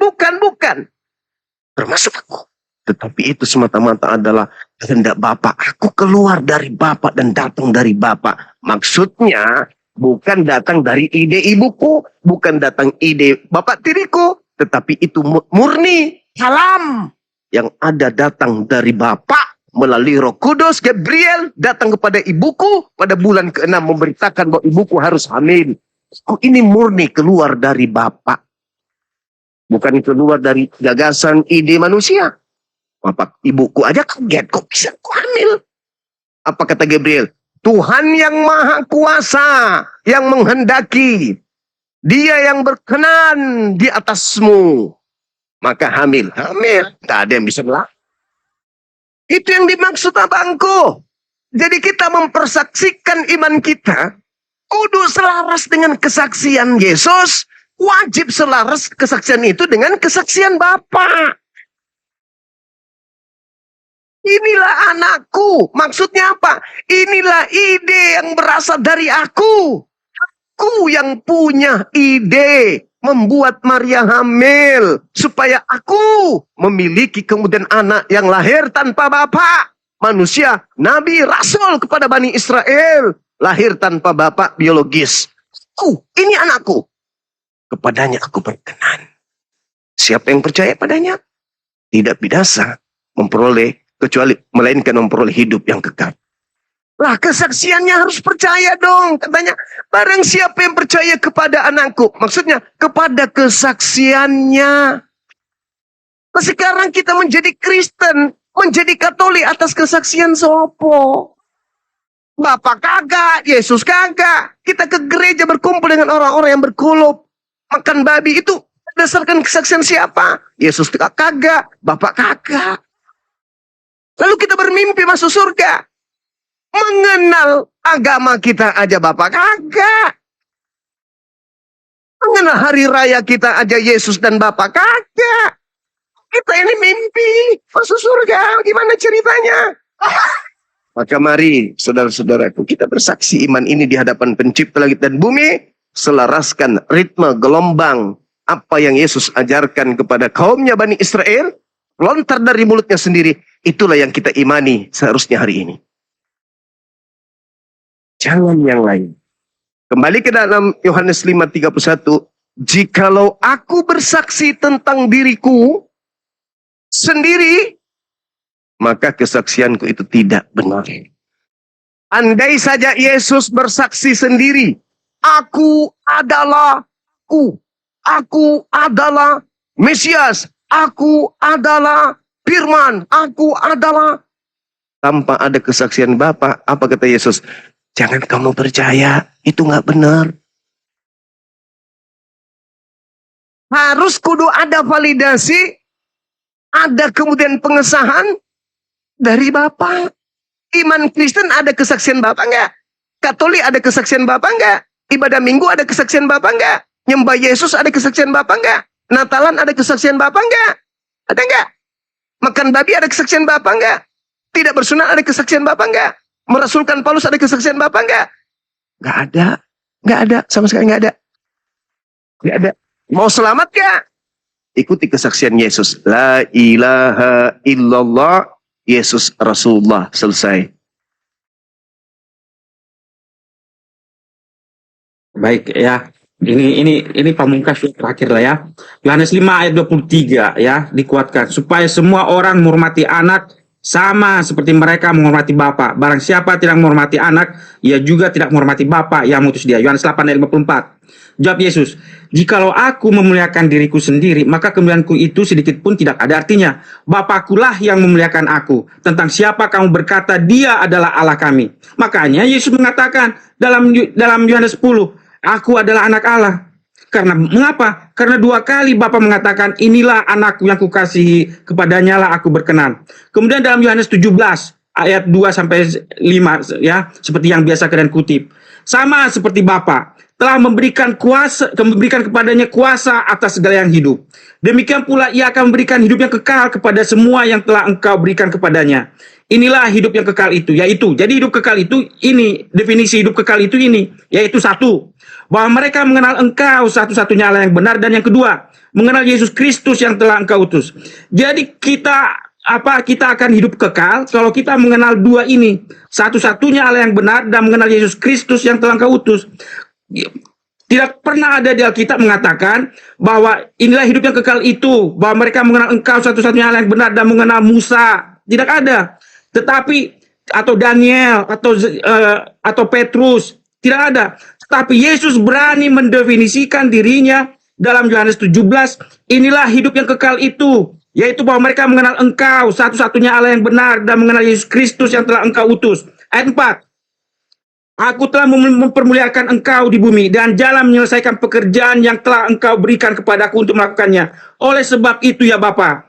Termasuk aku. Tetapi itu semata-mata adalah kehendak Bapa. Aku keluar dari Bapa dan datang dari Bapa. Maksudnya bukan datang dari ide ibuku, bukan datang ide bapak tiriku, tetapi itu murni salam yang ada datang dari Bapa melalui Roh Kudus. Gabriel datang kepada ibuku pada bulan ke-6 memberitakan bahwa ibuku harus hamil. Ini murni keluar dari Bapa. Bukan keluar dari gagasan ide manusia. Bapak ibuku aja kaget, kok bisa aku hamil? Apa kata Gabriel? Tuhan yang maha kuasa yang menghendaki, dia yang berkenan di atasmu, maka hamil. Tak ada yang bisa melakukan. Itu yang dimaksud abangku. Jadi kita mempersaksikan iman kita, kudu selaras dengan kesaksian Yesus, wajib selaras kesaksian itu dengan kesaksian Bapa. Inilah anakku. Maksudnya apa? Inilah ide yang berasal dari aku. Aku yang punya ide membuat Maria hamil supaya aku memiliki kemudian anak yang lahir tanpa bapak. Manusia, nabi, rasul kepada Bani Israel, lahir tanpa bapak biologis. Ini anakku. Kepadanya aku berkenan. Siapa yang percaya padanya tidak binasa memperoleh, kecuali melainkan memperoleh hidup yang kekal. Lah kesaksiannya harus percaya dong. Katanya, barang siapa yang percaya kepada anakku. Maksudnya, kepada kesaksiannya. Nah, sekarang kita menjadi Kristen, menjadi Katolik atas kesaksian sopo. Bapak kagak, Yesus kagak. Kita ke gereja berkumpul dengan orang-orang yang berkulup. Makan babi itu berdasarkan kesaksian siapa? Yesus kagak, Bapak kagak. Lalu kita bermimpi masuk surga. Mengenal agama kita aja Bapak kagak. Mengenal hari raya kita aja Yesus dan Bapak kagak. Kita ini mimpi masuk surga. Gimana ceritanya? Maka mari saudara-saudaraku, kita bersaksi iman ini di hadapan pencipta langit dan bumi. Selaraskan ritme gelombang apa yang Yesus ajarkan kepada kaumnya Bani Israel. Lontar dari mulutnya sendiri. Itulah yang kita imani seharusnya hari ini. Jangan yang lain. Kembali ke dalam Yohanes 5:31. Jikalau aku bersaksi tentang diriku sendiri, maka kesaksianku itu tidak benar. Andai saja Yesus bersaksi sendiri, aku adalah Mesias, aku adalah Firman, aku adalah. Tanpa ada kesaksian Bapa, apa kata Yesus? Jangan kamu percaya, itu nggak benar. Harus kudu ada validasi, ada kemudian pengesahan dari Bapa. Iman Kristen ada kesaksian Bapa nggak? Katolik ada kesaksian Bapa nggak? Ibadah Minggu ada kesaksian Bapa nggak? Nyembah Yesus ada kesaksian Bapa nggak? Natalan ada kesaksian Bapa nggak? Ada nggak? Makan babi ada kesaksian Bapa nggak? Tidak bersunat ada kesaksian Bapa nggak? Merasulkan Paulus ada kesaksian Bapa nggak? Nggak ada. Nggak ada. Sama sekali nggak ada. Nggak ada. Mau selamat nggak? Ikuti kesaksian Yesus. La ilaha illallah. Yesus Rasulullah. Selesai. Baik ya. Ini pamungkas terakhir lah ya. Yohanes 5 ayat 23 ya, dikuatkan supaya semua orang menghormati anak sama seperti mereka menghormati Bapa. Barang siapa tidak menghormati anak, ia juga tidak menghormati Bapa yang mengutus dia. Yohanes 8 ayat 54. Jawab Yesus, jikalau aku memuliakan diriku sendiri, maka kemuliaanku itu sedikit pun tidak ada artinya. Bapakulah yang memuliakan aku. Tentang siapa kamu berkata dia adalah Allah kami. Makanya Yesus mengatakan dalam Yohanes 10, aku adalah anak Allah. Karena mengapa? Karena 2 kali Bapa mengatakan, inilah anakku yang kukasihi, kepadanya lah aku berkenan. Kemudian dalam Yohanes 17 ayat 2 sampai 5 ya, seperti yang biasa kalian kutip. Sama seperti Bapa telah memberikan kepadanya kuasa atas segala yang hidup. Demikian pula ia akan memberikan hidup yang kekal kepada semua yang telah engkau berikan kepadanya. Inilah hidup yang kekal itu, yaitu, jadi hidup kekal itu ini, definisi hidup kekal itu ini, yaitu satu, bahwa mereka mengenal engkau satu-satunya Allah yang benar, dan yang kedua, mengenal Yesus Kristus yang telah engkau utus. Jadi kita akan hidup kekal kalau kita mengenal dua ini, satu-satunya Allah yang benar dan mengenal Yesus Kristus yang telah engkau utus. Tidak pernah ada di Alkitab mengatakan bahwa inilah hidup yang kekal itu, bahwa mereka mengenal engkau satu-satunya Allah yang benar dan mengenal Musa. Tidak ada. Tetapi atau Daniel atau Petrus, tidak ada. Tetapi Yesus berani mendefinisikan dirinya dalam Yohanes 17, inilah hidup yang kekal itu, yaitu bahwa mereka mengenal engkau satu-satunya Allah yang benar dan mengenal Yesus Kristus yang telah engkau utus. Ayat 4. Aku telah mempermuliakan engkau di bumi dan jalan menyelesaikan pekerjaan yang telah engkau berikan kepadaku untuk melakukannya. Oleh sebab itu ya Bapa,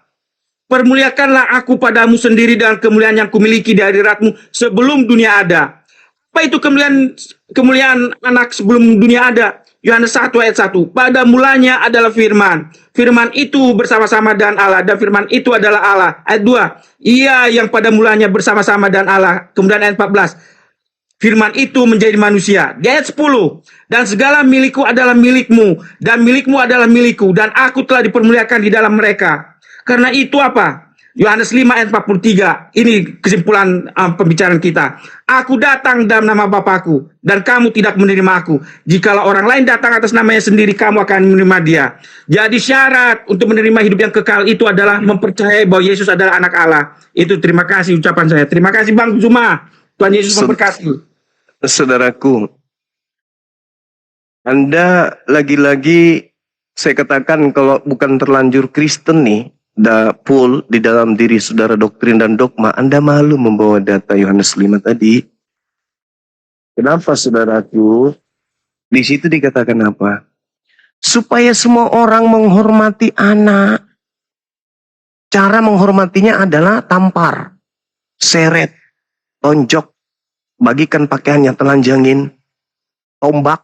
permuliakanlah aku padamu sendiri dengan kemuliaan yang kumiliki dari hadiratmu sebelum dunia ada. Apa itu kemuliaan anak sebelum dunia ada? Yohanes 1 ayat 1. Pada mulanya adalah firman. Firman itu bersama-sama dengan Allah dan firman itu adalah Allah. Ayat 2. Ia yang pada mulanya bersama-sama dengan Allah. Kemudian ayat 14. Firman itu menjadi manusia. Di ayat 10. Dan segala milikku adalah milikmu. Dan milikmu adalah milikku. Dan aku telah dipermuliakan di dalam mereka. Karena itu apa? Yohanes 5 ayat 43. Ini kesimpulan pembicaraan kita. Aku datang dalam nama Bapakku. Dan kamu tidak menerima aku. Jikalau orang lain datang atas namanya sendiri, kamu akan menerima dia. Jadi syarat untuk menerima hidup yang kekal itu adalah mempercayai bahwa Yesus adalah anak Allah. Itu terima kasih ucapan saya. Terima kasih Bang Zuma. Tuhan Yesus memberkati. Saudaraku, Anda lagi-lagi saya katakan kalau bukan terlanjur Kristen nih, full di dalam diri saudara doktrin dan dogma, Anda malu membawa data Yohanes 5 tadi. Kenapa saudaraku? Di situ dikatakan apa? Supaya semua orang menghormati anak. Cara menghormatinya adalah tampar, seret, tonjok, bagikan pakaian yang telanjangin, tombak,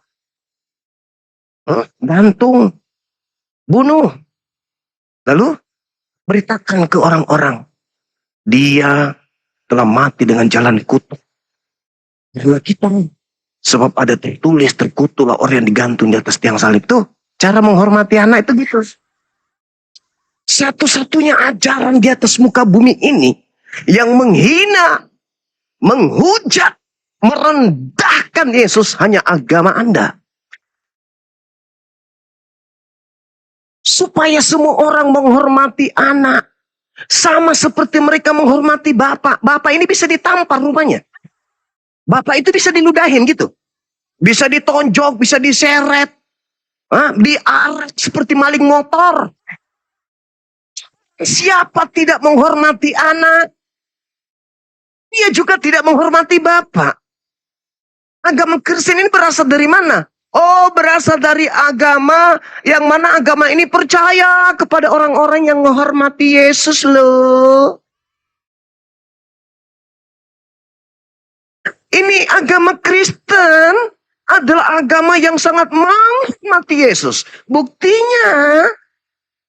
gantung, bunuh. Lalu beritakan ke orang-orang, dia telah mati dengan jalan kutuk. Karena kita, sebab ada tertulis, terkutuklah orang yang digantung di atas tiang salib. Tuh, cara menghormati anak itu gitu. Satu-satunya ajaran di atas muka bumi ini yang menghina, menghujat, merendahkan Yesus hanya agama Anda. Supaya semua orang menghormati anak. Sama seperti mereka menghormati Bapak. Bapak ini bisa ditampar rupanya. Bapak itu bisa diludahin gitu. Bisa ditonjok, bisa diseret. Diarak seperti maling motor. Siapa tidak menghormati anak? Dia juga tidak menghormati Bapak. Agama Kristen ini berasal dari mana? Oh, berasal dari agama yang mana agama ini percaya kepada orang-orang yang menghormati Yesus loh. Ini agama Kristen adalah agama yang sangat menghormati Yesus. Buktinya,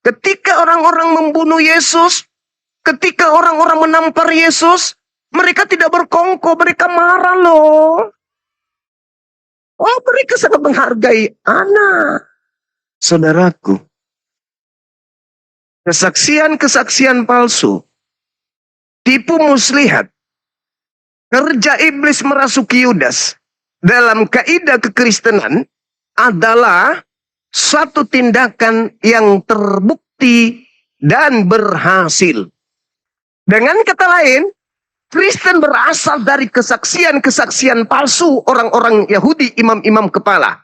ketika orang-orang membunuh Yesus, ketika orang-orang menampar Yesus, mereka tidak berkongkol, mereka marah loh. Oh, mereka sangat menghargai anak. Saudaraku, kesaksian-kesaksian palsu, tipu muslihat, kerja iblis merasuki Yudas dalam kaidah kekristenan adalah suatu tindakan yang terbukti dan berhasil. Dengan kata lain, Kristen berasal dari kesaksian-kesaksian palsu orang-orang Yahudi, imam-imam kepala.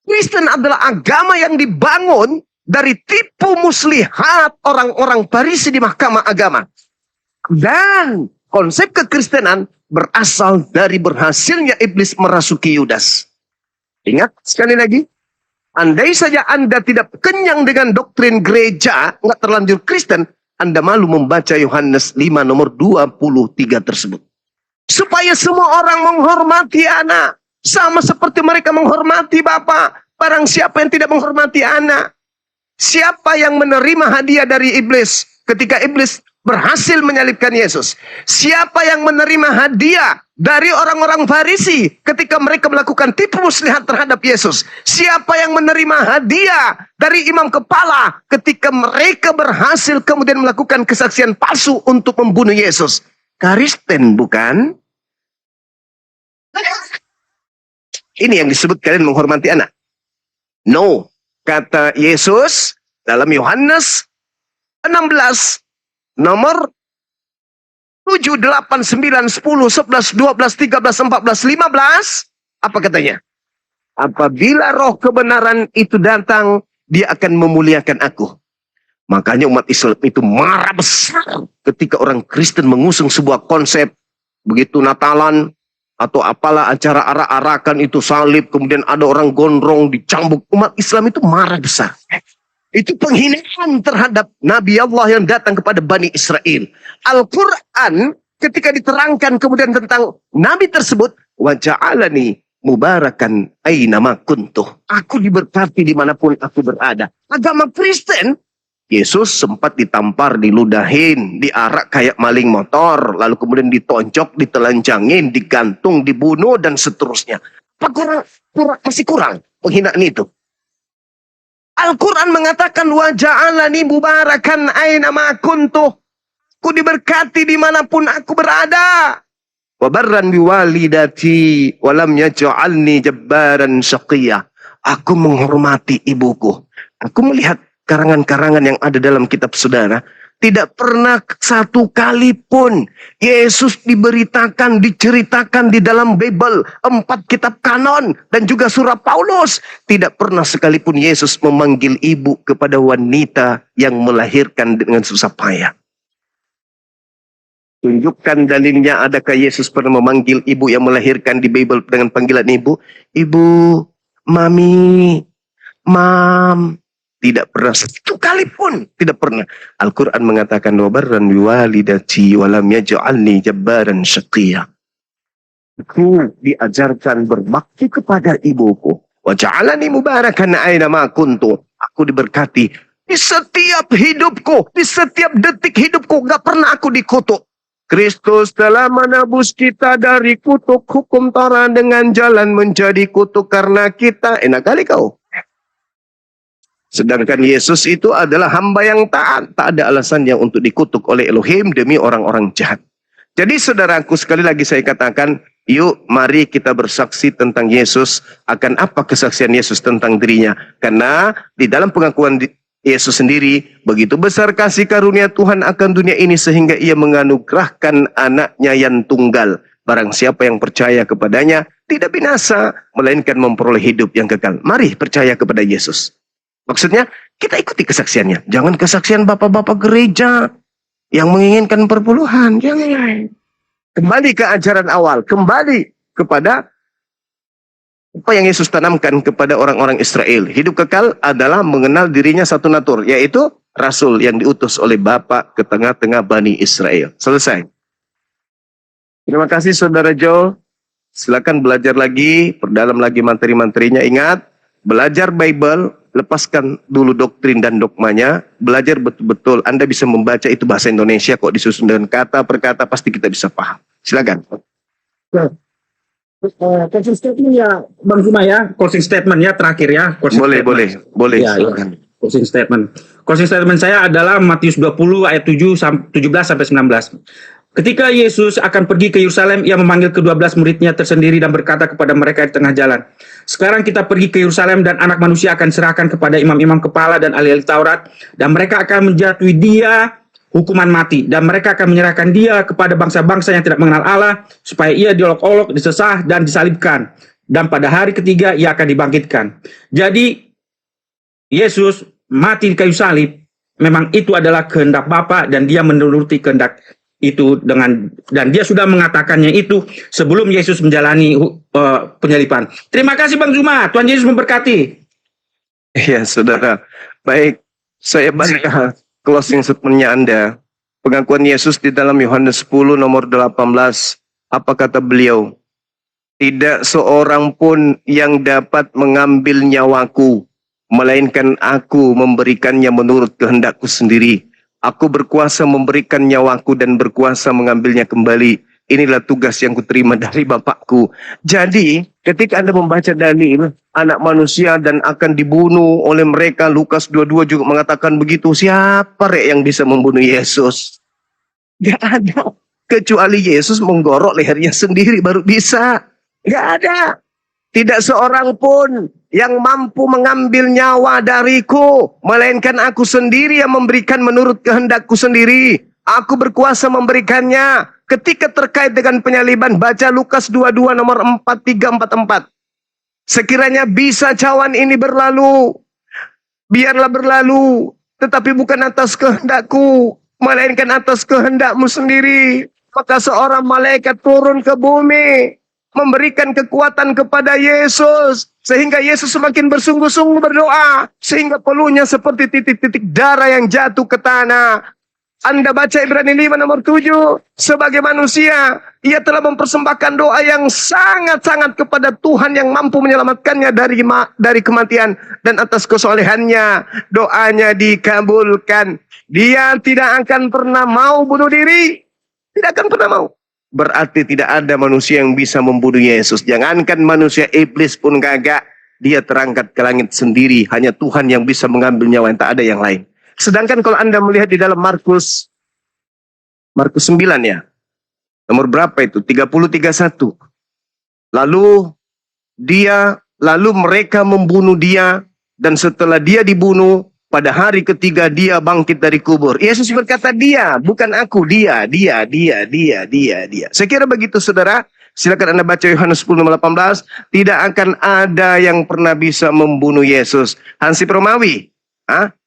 Kristen adalah agama yang dibangun dari tipu muslihat orang-orang Farisi di mahkamah agama. Dan konsep kekristenan berasal dari berhasilnya iblis merasuki Yudas. Ingat sekali lagi, andai saja Anda tidak kenyang dengan doktrin gereja, nggak terlanjur Kristen, Anda malu membaca Yohanes 5 nomor 23 tersebut. Supaya semua orang menghormati anak. Sama seperti mereka menghormati Bapa. Barang siapa yang tidak menghormati anak. Siapa yang menerima hadiah dari iblis ketika iblis berhasil menyalibkan Yesus? Siapa yang menerima hadiah dari orang-orang Farisi ketika mereka melakukan tipu muslihat terhadap Yesus? Siapa yang menerima hadiah dari imam kepala ketika mereka berhasil kemudian melakukan kesaksian palsu untuk membunuh Yesus? Kristen, bukan? Ini yang disebut kalian menghormati anak. No, kata Yesus dalam Yohanes 16 nomor 7, 8, 9, 10, 11, 12, 13, 14, 15. Apa katanya? Apabila roh kebenaran itu datang, dia akan memuliakan aku. Makanya umat Islam itu marah besar ketika orang Kristen mengusung sebuah konsep. Begitu Natalan, atau apalah acara arak-arakan itu salib, kemudian ada orang gondrong dicambuk, umat Islam itu marah besar. Itu penghinaan terhadap Nabi Allah yang datang kepada Bani Israel. Al-Quran ketika diterangkan kemudian tentang Nabi tersebut, wa ja'alani mubarakan ainama kuntuh. Aku diberkati dimanapun aku berada. Agama Kristen, Yesus sempat ditampar, diludahin, diarak kayak maling motor, lalu kemudian ditoncok, ditelanjangin, digantung, dibunuh, dan seterusnya. Apa masih kurang penghinaan itu? Al-Quran mengatakan, wa ja'alani mubarakan ainama kuntuh. Aku diberkati dimanapun aku berada. Wa barran biwalidati walam yaj'alni jabbaran syaqiyya. Aku menghormati ibuku. Aku melihat karangan-karangan yang ada dalam kitab saudara, tidak pernah satu kali pun Yesus diceritakan di dalam Bible, 4 kitab kanon dan juga surah Paulus. Tidak pernah sekalipun Yesus memanggil ibu kepada wanita yang melahirkan dengan susah payah. Tunjukkan dalilnya, adakah Yesus pernah memanggil ibu yang melahirkan di Bible dengan panggilan ibu? Ibu, mami, mam. Tidak pernah, satu kali pun tidak pernah. Al-Quran mengatakan, wa barran biwalidati wa lam yaj'alni jabbaran syaqiyya. Aku diajarkan berbakti kepada ibuku. Wa ja'alani mubarakan ainama kuntu. Aku diberkati di setiap hidupku, di setiap detik hidupku, gak pernah aku dikutuk. Kristus telah menebus kita dari kutuk hukum Taurat dengan jalan menjadi kutuk karena kita. Enak kali kau. Sedangkan Yesus itu adalah hamba yang taat. Tak ada alasan yang untuk dikutuk oleh Elohim demi orang-orang jahat. Jadi saudaraku, sekali lagi saya katakan, yuk mari kita bersaksi tentang Yesus. Akan apa kesaksian Yesus tentang dirinya? Karena di dalam pengakuan Yesus sendiri, begitu besar kasih karunia Tuhan akan dunia ini sehingga ia menganugerahkan anaknya yang tunggal. Barang siapa yang percaya kepadanya tidak binasa, melainkan memperoleh hidup yang kekal. Mari percaya kepada Yesus. Maksudnya kita ikuti kesaksiannya. Jangan kesaksian bapak-bapak gereja yang menginginkan perpuluhan. Jangan. Kembali ke ajaran awal. Kembali kepada apa yang Yesus tanamkan kepada orang-orang Israel. Hidup kekal adalah mengenal dirinya satu natur, yaitu Rasul yang diutus oleh Bapa ke tengah-tengah Bani Israel. Selesai. Terima kasih Saudara Joel. Silakan belajar lagi, perdalam lagi materi-materinya. Ingat, belajar Bible, lepaskan dulu doktrin dan dogmanya. Belajar betul-betul. Anda bisa membaca itu bahasa Indonesia kok, disusun dengan kata per kata, pasti kita bisa paham. Silakan. Closing statement-nya Bang Zuma ya, closing statement-nya terakhir ya. Boleh. Ya, Silakan. Closing statement. Closing statement saya adalah Matius 20 ayat 17 sampai 19. Ketika Yesus akan pergi ke Yerusalem, ia memanggil ke-12 muridnya tersendiri dan berkata kepada mereka di tengah jalan, sekarang kita pergi ke Yerusalem dan anak manusia akan serahkan kepada imam-imam kepala dan ahli-ahli Taurat, dan mereka akan menjatuhi dia hukuman mati, dan mereka akan menyerahkan dia kepada bangsa-bangsa yang tidak mengenal Allah, supaya ia diolok-olok, disesah, dan disalibkan. Dan pada hari ketiga ia akan dibangkitkan. Jadi Yesus mati di kayu salib, memang itu adalah kehendak Bapa, dan dia menuruti kehendak itu dan dia sudah mengatakannya itu sebelum Yesus menjalani penyaliban. Terima kasih Bang Zuma, Tuhan Yesus memberkati. Iya saudara, baik, saya baca closing statement-nya Anda. Pengakuan Yesus di dalam Yohanes 10 nomor 18. Apa kata beliau? Tidak seorang pun yang dapat mengambil nyawaku, melainkan aku memberikannya menurut kehendakku sendiri. Aku berkuasa memberikan nyawaku dan berkuasa mengambilnya kembali. Inilah tugas yang kuterima dari Bapakku. Jadi, ketika Anda membaca dalil anak manusia dan akan dibunuh oleh mereka, Lukas 22 juga mengatakan begitu. Siapa yang bisa membunuh Yesus? Gak ada. Kecuali Yesus menggorok lehernya sendiri baru bisa. Gak ada. Tidak seorang pun yang mampu mengambil nyawa dariku, melainkan aku sendiri yang memberikan menurut kehendakku sendiri. Aku berkuasa memberikannya. Ketika terkait dengan penyaliban, baca Lukas 22 nomor 4344. Sekiranya bisa cawan ini berlalu, biarlah berlalu, tetapi bukan atas kehendakku, melainkan atas kehendakmu sendiri. Maka seorang malaikat turun ke bumi. memberikan kekuatan kepada Yesus. Sehingga Yesus semakin bersungguh-sungguh berdoa. Sehingga peluhnya seperti titik-titik darah yang jatuh ke tanah. Anda baca Ibrani 5 nomor 7. Sebagai manusia, ia telah mempersembahkan doa yang sangat-sangat kepada Tuhan yang mampu menyelamatkannya dari kematian. Dan atas kesolehannya, doanya dikabulkan. Dia tidak akan pernah mau bunuh diri. Tidak akan pernah mau. Berarti tidak ada manusia yang bisa membunuh Yesus. Jangankan manusia, iblis pun gagak. Dia terangkat ke langit sendiri. Hanya Tuhan yang bisa mengambil nyawa, yang tak ada yang lain. Sedangkan kalau Anda melihat di dalam Markus 9 ya. Nomor berapa itu? 30-31. Lalu mereka membunuh dia, dan setelah dia dibunuh, pada hari ketiga dia bangkit dari kubur. Yesus berkata dia, bukan aku, dia. Saya kira begitu saudara. Silakan Anda baca Yohanes 10:18. Tidak akan ada yang pernah bisa membunuh Yesus. Hansip Romawi,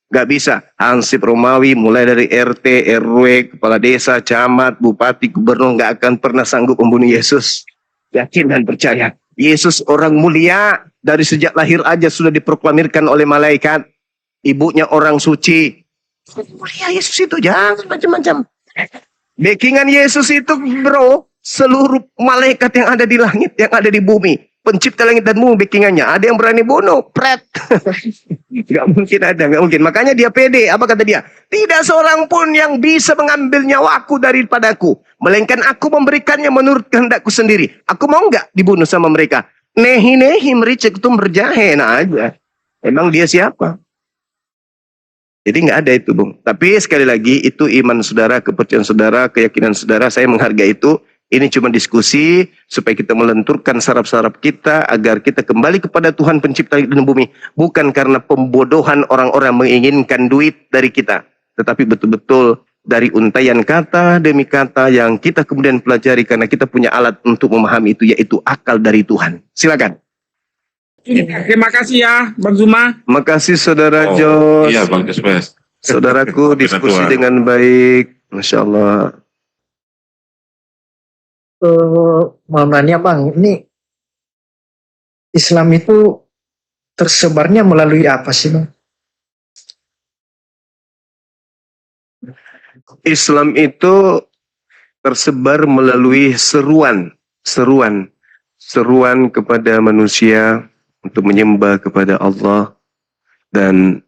gak bisa. Hansip Romawi mulai dari RT, RW, kepala desa, camat, bupati, gubernur gak akan pernah sanggup membunuh Yesus. Yakin dan percaya. Yesus orang mulia, dari sejak lahir aja sudah diproklamirkan oleh malaikat. Ibunya orang suci. Mulia Yesus itu, jangan macam-macam. Backingan Yesus itu bro, seluruh malaikat yang ada di langit, yang ada di bumi. Pencipta langit dan bumi backingannya. Ada yang berani bunuh, pret. Gak mungkin ada, gak mungkin. Makanya dia pede, apa kata dia? Tidak seorang pun yang bisa mengambil nyawaku daripadaku. Melainkan aku memberikannya menurut kehendakku sendiri. Aku mau gak dibunuh sama mereka? Nehi mericik itu merjahen aja. Emang dia siapa? Jadi nggak ada itu, Bung. Tapi sekali lagi, itu iman saudara, kepercayaan saudara, keyakinan saudara, saya menghargai itu. Ini cuma diskusi, supaya kita melenturkan saraf-saraf kita, agar kita kembali kepada Tuhan pencipta langit dan bumi. Bukan karena pembodohan orang-orang menginginkan duit dari kita. Tetapi betul-betul dari untaian kata demi kata yang kita kemudian pelajari, karena kita punya alat untuk memahami itu, yaitu akal dari Tuhan. Silakan. Terima kasih ya, Bang Zuma. Makasih saudara Jos. Iya Bang Josmes. Saudaraku diskusi dengan baik. Masya Allah. Mau nanya Bang, ini Islam itu tersebarnya melalui apa sih Bang? Islam itu tersebar melalui seruan kepada manusia untuk menyembah kepada Allah dan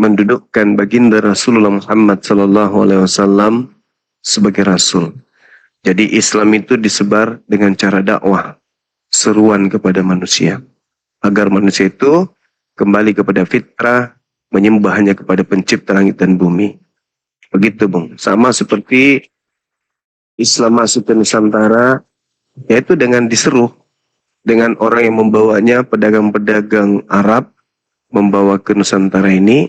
mendudukkan baginda Rasulullah Muhammad SAW sebagai Rasul. Jadi Islam itu disebar dengan cara dakwah, seruan kepada manusia, agar manusia itu kembali kepada fitrah, menyembah hanya kepada pencipta langit dan bumi. Begitu Bung. Sama seperti Islam masuk ke Nusantara, yaitu dengan diseru. Dengan orang yang membawanya, pedagang-pedagang Arab membawa ke Nusantara ini,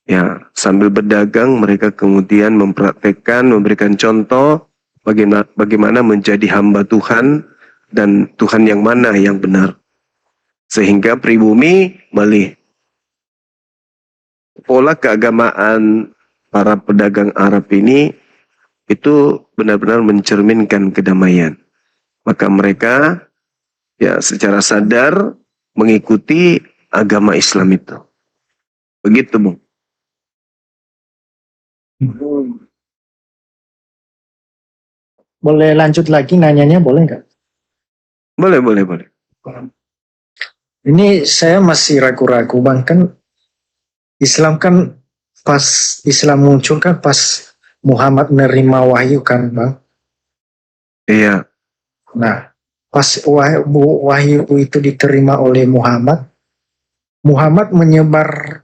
ya sambil berdagang mereka kemudian mempraktekkan, memberikan contoh bagaimana menjadi hamba Tuhan dan Tuhan yang mana yang benar. Sehingga pribumi balik. Pola keagamaan para pedagang Arab ini itu benar-benar mencerminkan kedamaian. Maka mereka ya secara sadar mengikuti agama Islam itu. Begitu, Bung. Boleh lanjut lagi nanyanya, boleh nggak? Boleh. Ini saya masih ragu-ragu Bang, kan Islam kan pas Islam muncul kan pas Muhammad menerima wahyu kan Bang. Iya. Nah, pas wahyu itu diterima oleh Muhammad menyebar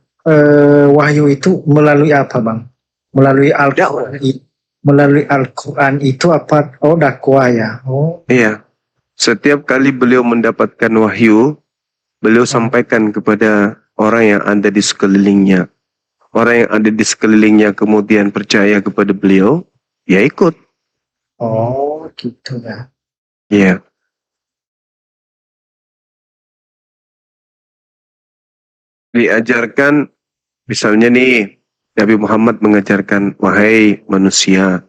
wahyu itu melalui apa Bang? Melalui Al-Quran itu apa? Oh, dakwah ya. Oh. Iya. Setiap kali beliau mendapatkan wahyu, beliau sampaikan kepada orang yang ada di sekelilingnya. Orang yang ada di sekelilingnya kemudian percaya kepada beliau, ya ikut. Oh, gitu ya. Iya. Diajarkan, misalnya nih, Nabi Muhammad mengajarkan, wahai manusia,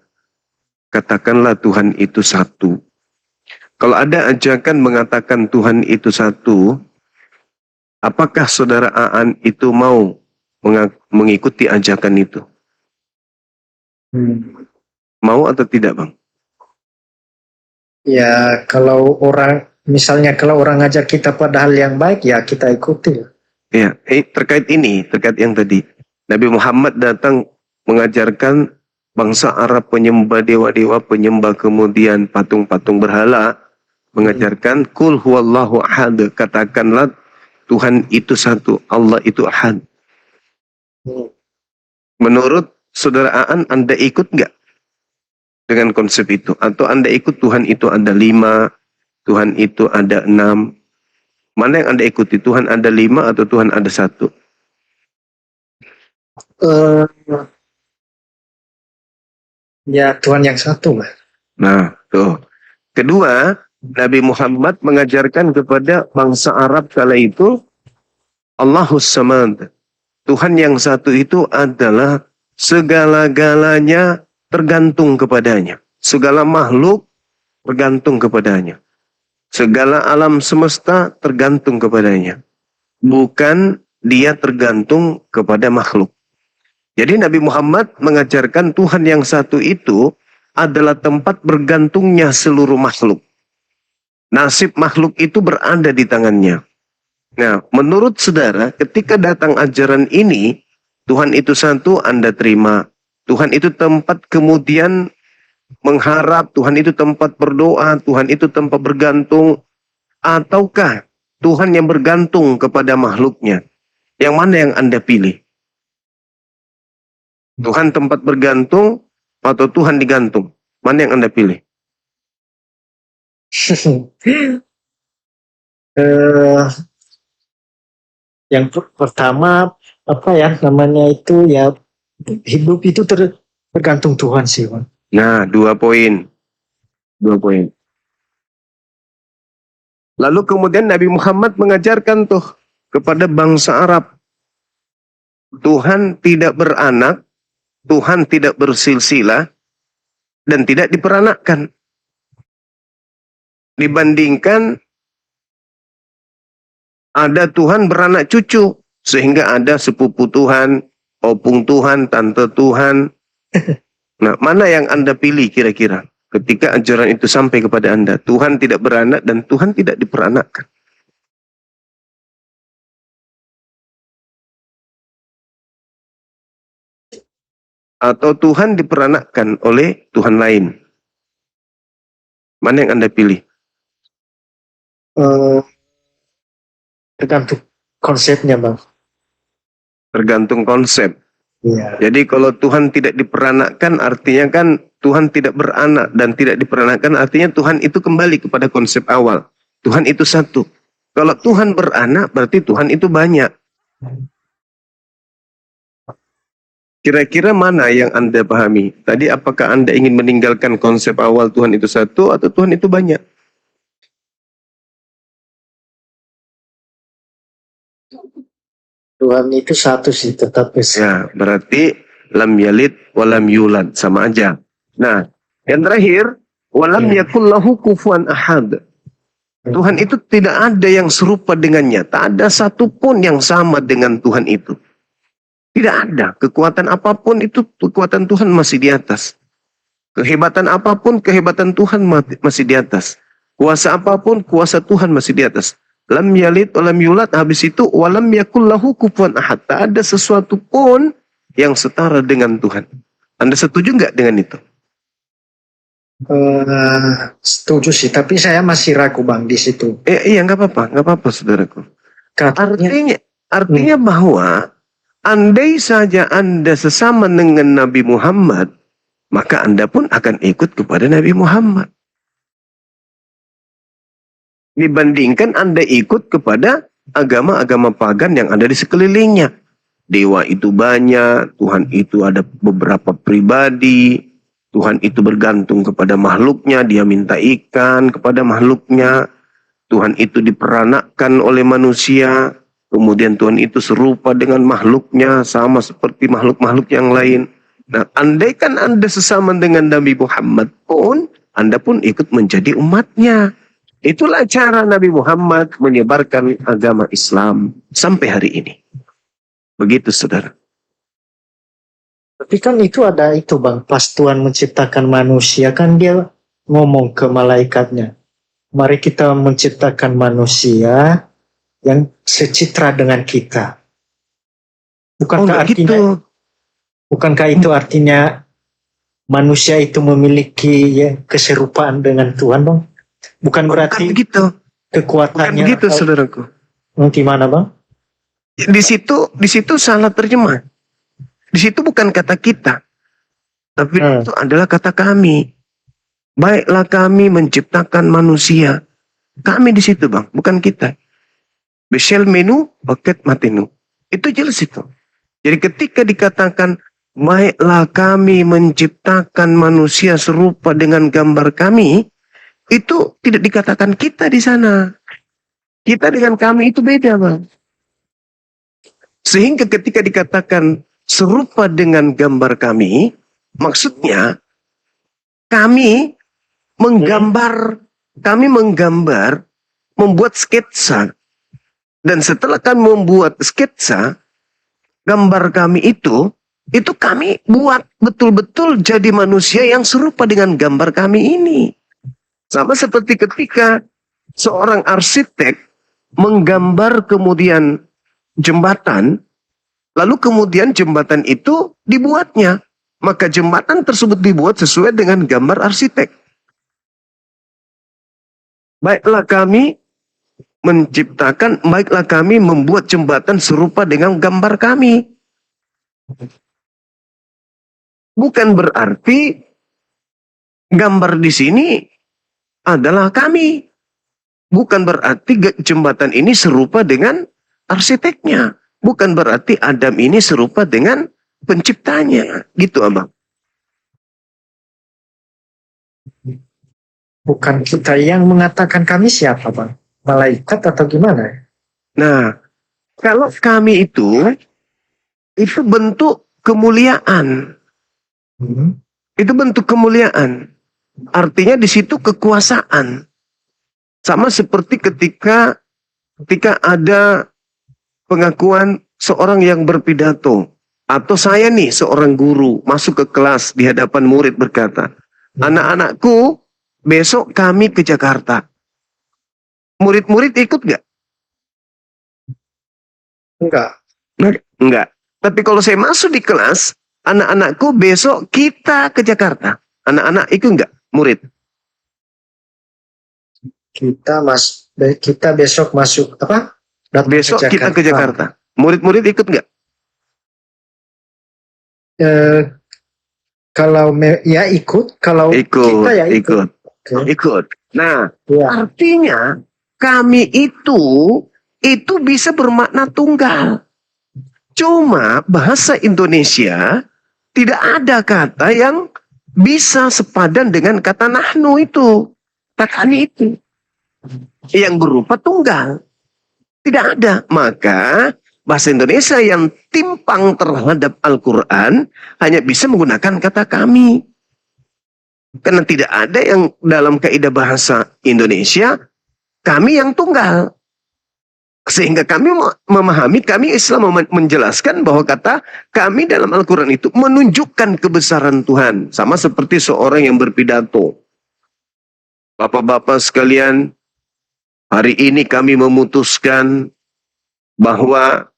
katakanlah Tuhan itu satu. Kalau ada ajakan mengatakan Tuhan itu satu, apakah saudara Aan itu mau mengikuti ajakan itu? Mau atau tidak, Bang? Ya, kalau misalnya kalau orang ngajak kita pada hal yang baik, ya kita ikuti. Ya, terkait yang tadi. Nabi Muhammad datang mengajarkan bangsa Arab penyembah dewa-dewa, penyembah kemudian patung-patung berhala, mengajarkan kul huwallahu ahad, katakanlah Tuhan itu satu, Allah itu ahad. Menurut saudara Aan, Anda ikut nggak dengan konsep itu? Atau Anda ikut Tuhan itu ada 5, Tuhan itu ada 6? Mana yang Anda ikuti? Tuhan ada 5 atau Tuhan ada 1? Ya Tuhan yang satu lah. Nah, tuh. Kedua, Nabi Muhammad mengajarkan kepada bangsa Arab kala itu, Allahus Samad. Tuhan yang satu itu adalah segala-galanya tergantung kepadanya. Segala makhluk tergantung kepadanya. Segala alam semesta tergantung kepadanya. Bukan dia tergantung kepada makhluk. Jadi Nabi Muhammad mengajarkan Tuhan yang satu itu adalah tempat bergantungnya seluruh makhluk. Nasib makhluk itu berada di tangannya. Nah, menurut saudara, ketika datang ajaran ini, Tuhan itu satu, Anda terima. Tuhan itu tempat kemudian mengharap, Tuhan itu tempat berdoa, Tuhan itu tempat bergantung. Ataukah Tuhan yang bergantung kepada makhluknya? Yang mana yang Anda pilih? Tuhan tempat bergantung atau Tuhan digantung? Mana yang Anda pilih? Yang pertama apa ya namanya itu ya, hidup itu tergantung Tuhan sih, Bang. Nah, 2 poin. 2 poin. Lalu kemudian Nabi Muhammad mengajarkan tuh kepada bangsa Arab. Tuhan tidak beranak, Tuhan tidak bersilsilah, dan tidak diperanakkan. Dibandingkan ada Tuhan beranak cucu, sehingga ada sepupu Tuhan, opung Tuhan, tante Tuhan. Nah, mana yang Anda pilih kira-kira ketika ajaran itu sampai kepada Anda? Tuhan tidak beranak dan Tuhan tidak diperanakkan. Atau Tuhan diperanakkan oleh Tuhan lain. Mana yang Anda pilih? Tergantung konsepnya, Bang. Tergantung konsep. Iya. Jadi kalau Tuhan tidak diperanakkan artinya kan Tuhan tidak beranak, dan tidak diperanakkan artinya Tuhan itu kembali kepada konsep awal. Tuhan itu satu. Kalau Tuhan beranak berarti Tuhan itu banyak. Kira-kira mana yang Anda pahami? Tadi apakah Anda ingin meninggalkan konsep awal Tuhan itu satu atau Tuhan itu banyak? Tuhan itu satu sih, tetapi Ya, berarti lam yalid walam yulad, sama aja. Nah, yang terakhir, walam yakul lahu kufuwan ahad. Tuhan itu tidak ada yang serupa dengannya. Tak ada satupun yang sama dengan Tuhan itu. Tidak ada. Kekuatan apapun itu, kekuatan Tuhan masih di atas. Kehebatan apapun, kehebatan Tuhan masih di atas. Kuasa apapun, kuasa Tuhan masih di atas. Lam yalid walam yulad, habis itu walam yakul lahu kufuwan ahad. Tak ada sesuatu pun yang setara dengan Tuhan. Anda setuju nggak dengan itu? setuju sih, tapi saya masih ragu, Bang, di situ. Iya, nggak apa-apa, saudaraku. Katanya, Artinya bahwa andai saja Anda sesama dengan Nabi Muhammad, maka Anda pun akan ikut kepada Nabi Muhammad. Dibandingkan Anda ikut kepada agama-agama pagan yang ada di sekelilingnya. Dewa itu banyak, Tuhan itu ada beberapa pribadi, Tuhan itu bergantung kepada makhluknya, dia minta ikan kepada makhluknya, Tuhan itu diperanakkan oleh manusia, kemudian Tuhan itu serupa dengan makhluknya, sama seperti makhluk-makhluk yang lain. Nah, andaikan Anda sesama dengan Nabi Muhammad pun, Anda pun ikut menjadi umatnya. Itulah cara Nabi Muhammad menyebarkan agama Islam sampai hari ini. Begitu, saudara. Tapi kan itu ada itu Bang, pas Tuhan menciptakan manusia kan dia ngomong ke malaikatnya, mari kita menciptakan manusia yang secitra dengan kita. Bukankah Enggak gitu. bukankah itu artinya manusia itu memiliki ya, keserupaan dengan Tuhan Bang? Bukan Bukan berarti begitu. Bukan kekuatannya begitu, atau saudaraku. gimana Bang? Di situ salah terjemah. Di situ bukan kata kita, tapi itu adalah kata kami. Baiklah kami menciptakan manusia. Kami di situ, Bang, bukan kita. Beshel menu, paket matenu. Itu jelas itu. Jadi ketika dikatakan baiklah kami menciptakan manusia serupa dengan gambar kami, itu tidak dikatakan kita di sana. Kita dengan kami itu beda, Bang. Sehingga ketika dikatakan serupa dengan gambar kami, maksudnya kami menggambar, membuat sketsa. Dan setelah kami membuat sketsa, gambar kami itu kami buat betul-betul jadi manusia yang serupa dengan gambar kami ini. Sama seperti ketika seorang arsitek menggambar kemudian jembatan, lalu kemudian jembatan itu dibuatnya. Maka jembatan tersebut dibuat sesuai dengan gambar arsitek. Baiklah kami membuat jembatan serupa dengan gambar kami. Bukan berarti gambar di sini adalah kami. Bukan berarti jembatan ini serupa dengan arsiteknya. Bukan berarti Adam ini serupa dengan penciptanya. Gitu, Abang. Bukan kita yang mengatakan kami siapa Bang? Malaikat atau gimana? Nah, kalau kami itu bentuk kemuliaan. Itu bentuk kemuliaan. Artinya di situ kekuasaan. Sama seperti ketika ada pengakuan seorang yang berpidato. Atau saya nih seorang guru masuk ke kelas di hadapan murid berkata, anak-anakku besok kami ke Jakarta. Murid-murid ikut nggak? Enggak. Tapi kalau saya masuk di kelas, anak-anakku besok kita ke Jakarta. Anak-anak ikut nggak? Murid. Kita besok masuk apa? Datang Besok kita ke Jakarta. Murid-murid ikut nggak? Kalau ya ikut, kalau kita ya ikut. Ikut. Nah, Ya. artinya kami itu bisa bermakna tunggal. Cuma bahasa Indonesia tidak ada kata yang bisa sepadan dengan kata nahnu itu. Kata kami itu. Yang berupa tunggal. Tidak ada. Maka bahasa Indonesia yang timpang terhadap Al-Quran hanya bisa menggunakan kata kami. Karena tidak ada yang dalam kaidah bahasa Indonesia kami yang tunggal. Sehingga kami memahami, kami Islam menjelaskan bahwa kata kami dalam Al-Quran itu menunjukkan kebesaran Tuhan. Sama seperti seorang yang berpidato. Bapak-bapak sekalian, hari ini kami memutuskan bahwa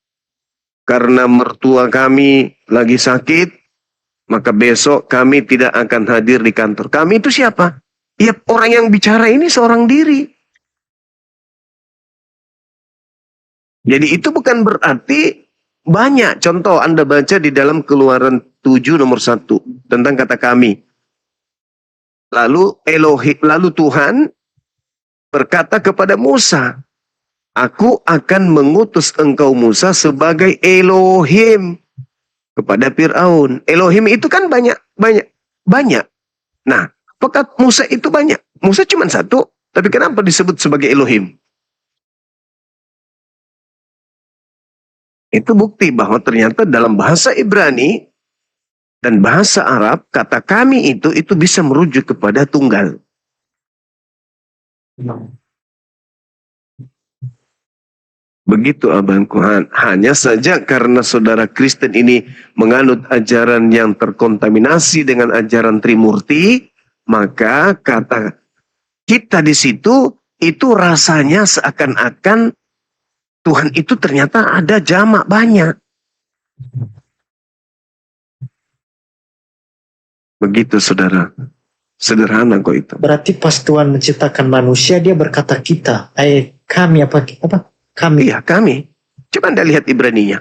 karena mertua kami lagi sakit, maka besok kami tidak akan hadir di kantor. Kami itu siapa? Ya, orang yang bicara ini seorang diri. Jadi itu bukan berarti banyak. Contoh Anda baca di dalam Keluaran 7 nomor 1 tentang kata kami. Lalu Tuhan berkata kepada Musa, aku akan mengutus engkau Musa sebagai Elohim kepada Fir'aun. Elohim itu kan banyak. Nah, apakah Musa itu banyak? Musa cuma satu, tapi kenapa disebut sebagai Elohim? Itu bukti bahwa ternyata dalam bahasa Ibrani dan bahasa Arab, kata kami itu bisa merujuk kepada tunggal. Begitu abangku. Hanya saja karena saudara Kristen ini menganut ajaran yang terkontaminasi dengan ajaran Trimurti, maka kata kita di situ itu rasanya seakan-akan Tuhan itu ternyata ada jamak banyak. Begitu saudara. Sederhana kok itu. Berarti pas Tuhan menciptakan manusia, dia berkata kita, kami apa? Kami. Iya, kami. Coba Anda lihat Ibraninya.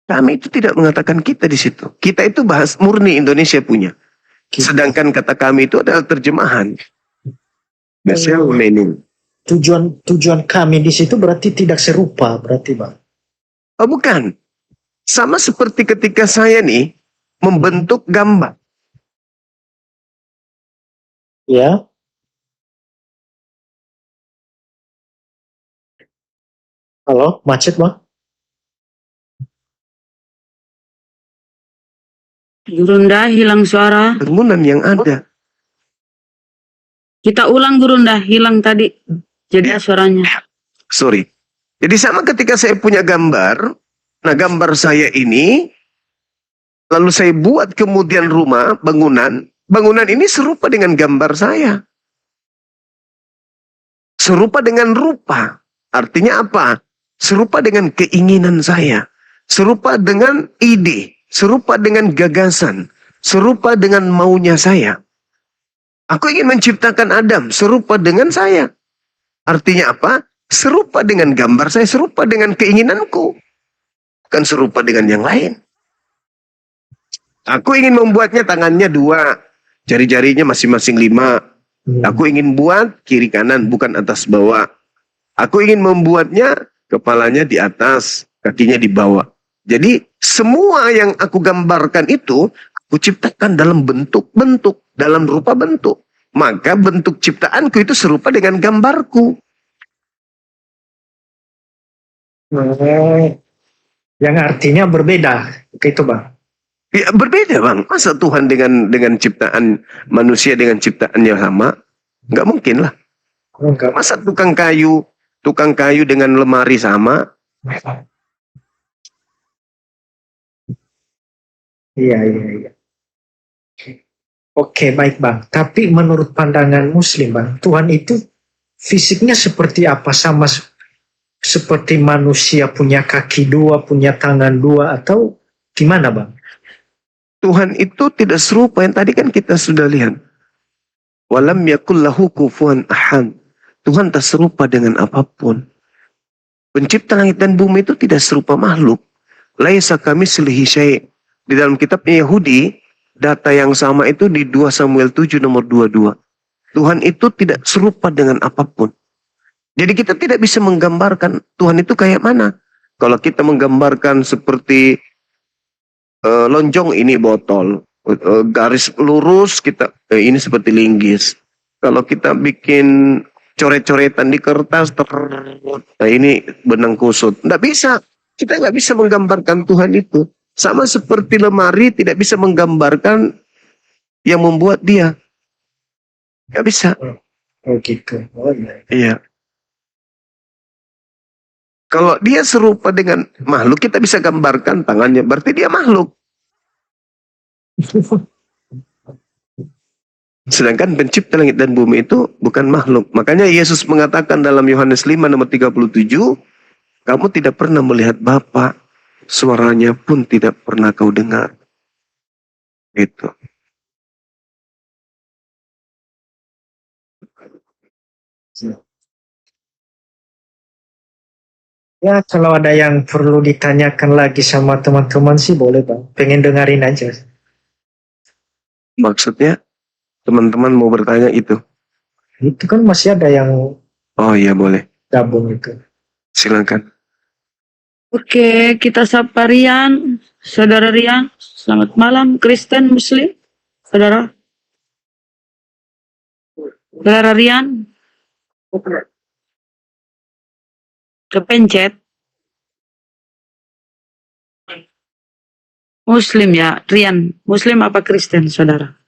Kami itu tidak mengatakan kita di situ. Kita itu bahas murni Indonesia punya. Sedangkan kata kami itu adalah terjemahan. Bahasa meaning. Tujuan kami di situ berarti tidak serupa, berarti Bang. Oh bukan. Sama seperti ketika saya nih membentuk gambar. Ya. Halo, macet Bang? Gurunda hilang suara. Bangunan yang ada. Kita ulang Gurunda, hilang tadi. Jadi suaranya. Sorry. Jadi sama ketika saya punya gambar. Nah gambar saya ini. Lalu saya buat kemudian rumah, bangunan. Bangunan ini serupa dengan gambar saya. Serupa dengan rupa. Artinya apa? Serupa dengan keinginan saya. Serupa dengan ide. Serupa dengan gagasan. Serupa dengan maunya saya. Aku ingin menciptakan Adam. Serupa dengan saya. Artinya apa? Serupa dengan gambar saya. Serupa dengan keinginanku. Bukan serupa dengan yang lain. Aku ingin membuatnya tangannya 2. Jari-jarinya masing-masing 5. Aku ingin buat kiri kanan. Bukan atas bawah. Aku ingin membuatnya kepalanya di atas, kakinya di bawah. Jadi semua yang aku gambarkan itu, aku ciptakan dalam bentuk-bentuk, dalam rupa bentuk. Maka bentuk ciptaanku itu serupa dengan gambarku. Yang artinya berbeda, gitu Bang. Ya, berbeda Bang. Masa Tuhan dengan ciptaan manusia dengan ciptaannya sama? Nggak mungkin lah. Enggak. Masa tukang kayu dengan lemari sama? Iya. Oke, baik Bang. Tapi menurut pandangan Muslim Bang, Tuhan itu fisiknya seperti apa? Sama seperti manusia punya kaki 2, punya tangan 2, atau gimana Bang? Tuhan itu tidak serupa yang tadi kan kita sudah lihat. Walam yakul lahu kufuwan ahad. Tuhan tak serupa dengan apapun. Pencipta langit dan bumi itu tidak serupa makhluk. Laisa kamitslihi syai'. Di dalam kitabnya Yahudi, data yang sama itu di 2 Samuel 7 nomor 22. Tuhan itu tidak serupa dengan apapun. Jadi kita tidak bisa menggambarkan Tuhan itu kayak mana. Kalau kita menggambarkan seperti lonjong ini botol, garis lurus kita ini seperti linggis. Kalau kita bikin coret-coretan di kertas, nah ini benang kusut. Nggak bisa. Kita nggak bisa menggambarkan Tuhan itu. Sama seperti lemari tidak bisa menggambarkan yang membuat dia. Nggak bisa. Oh gitu. Oh iya. Iya. Kalau dia serupa dengan makhluk, kita bisa gambarkan tangannya. Berarti dia makhluk. Sedangkan pencipta langit dan bumi itu bukan makhluk. Makanya Yesus mengatakan dalam Yohanes 5 nomor 37, kamu tidak pernah melihat Bapa, suaranya pun tidak pernah kau dengar. Itu. Ya, kalau ada yang perlu ditanyakan lagi sama teman-teman sih boleh Bang. Pengen dengerin aja. Maksudnya teman-teman mau bertanya itu. Itu kan masih ada yang Oh iya boleh. gabung itu. Silakan. Oke, kita sapa Rian. Saudara Rian, selamat malam. Kristen, Muslim, saudara. Saudara Rian. Kepencet. Muslim ya, Rian. Muslim apa Kristen, saudara?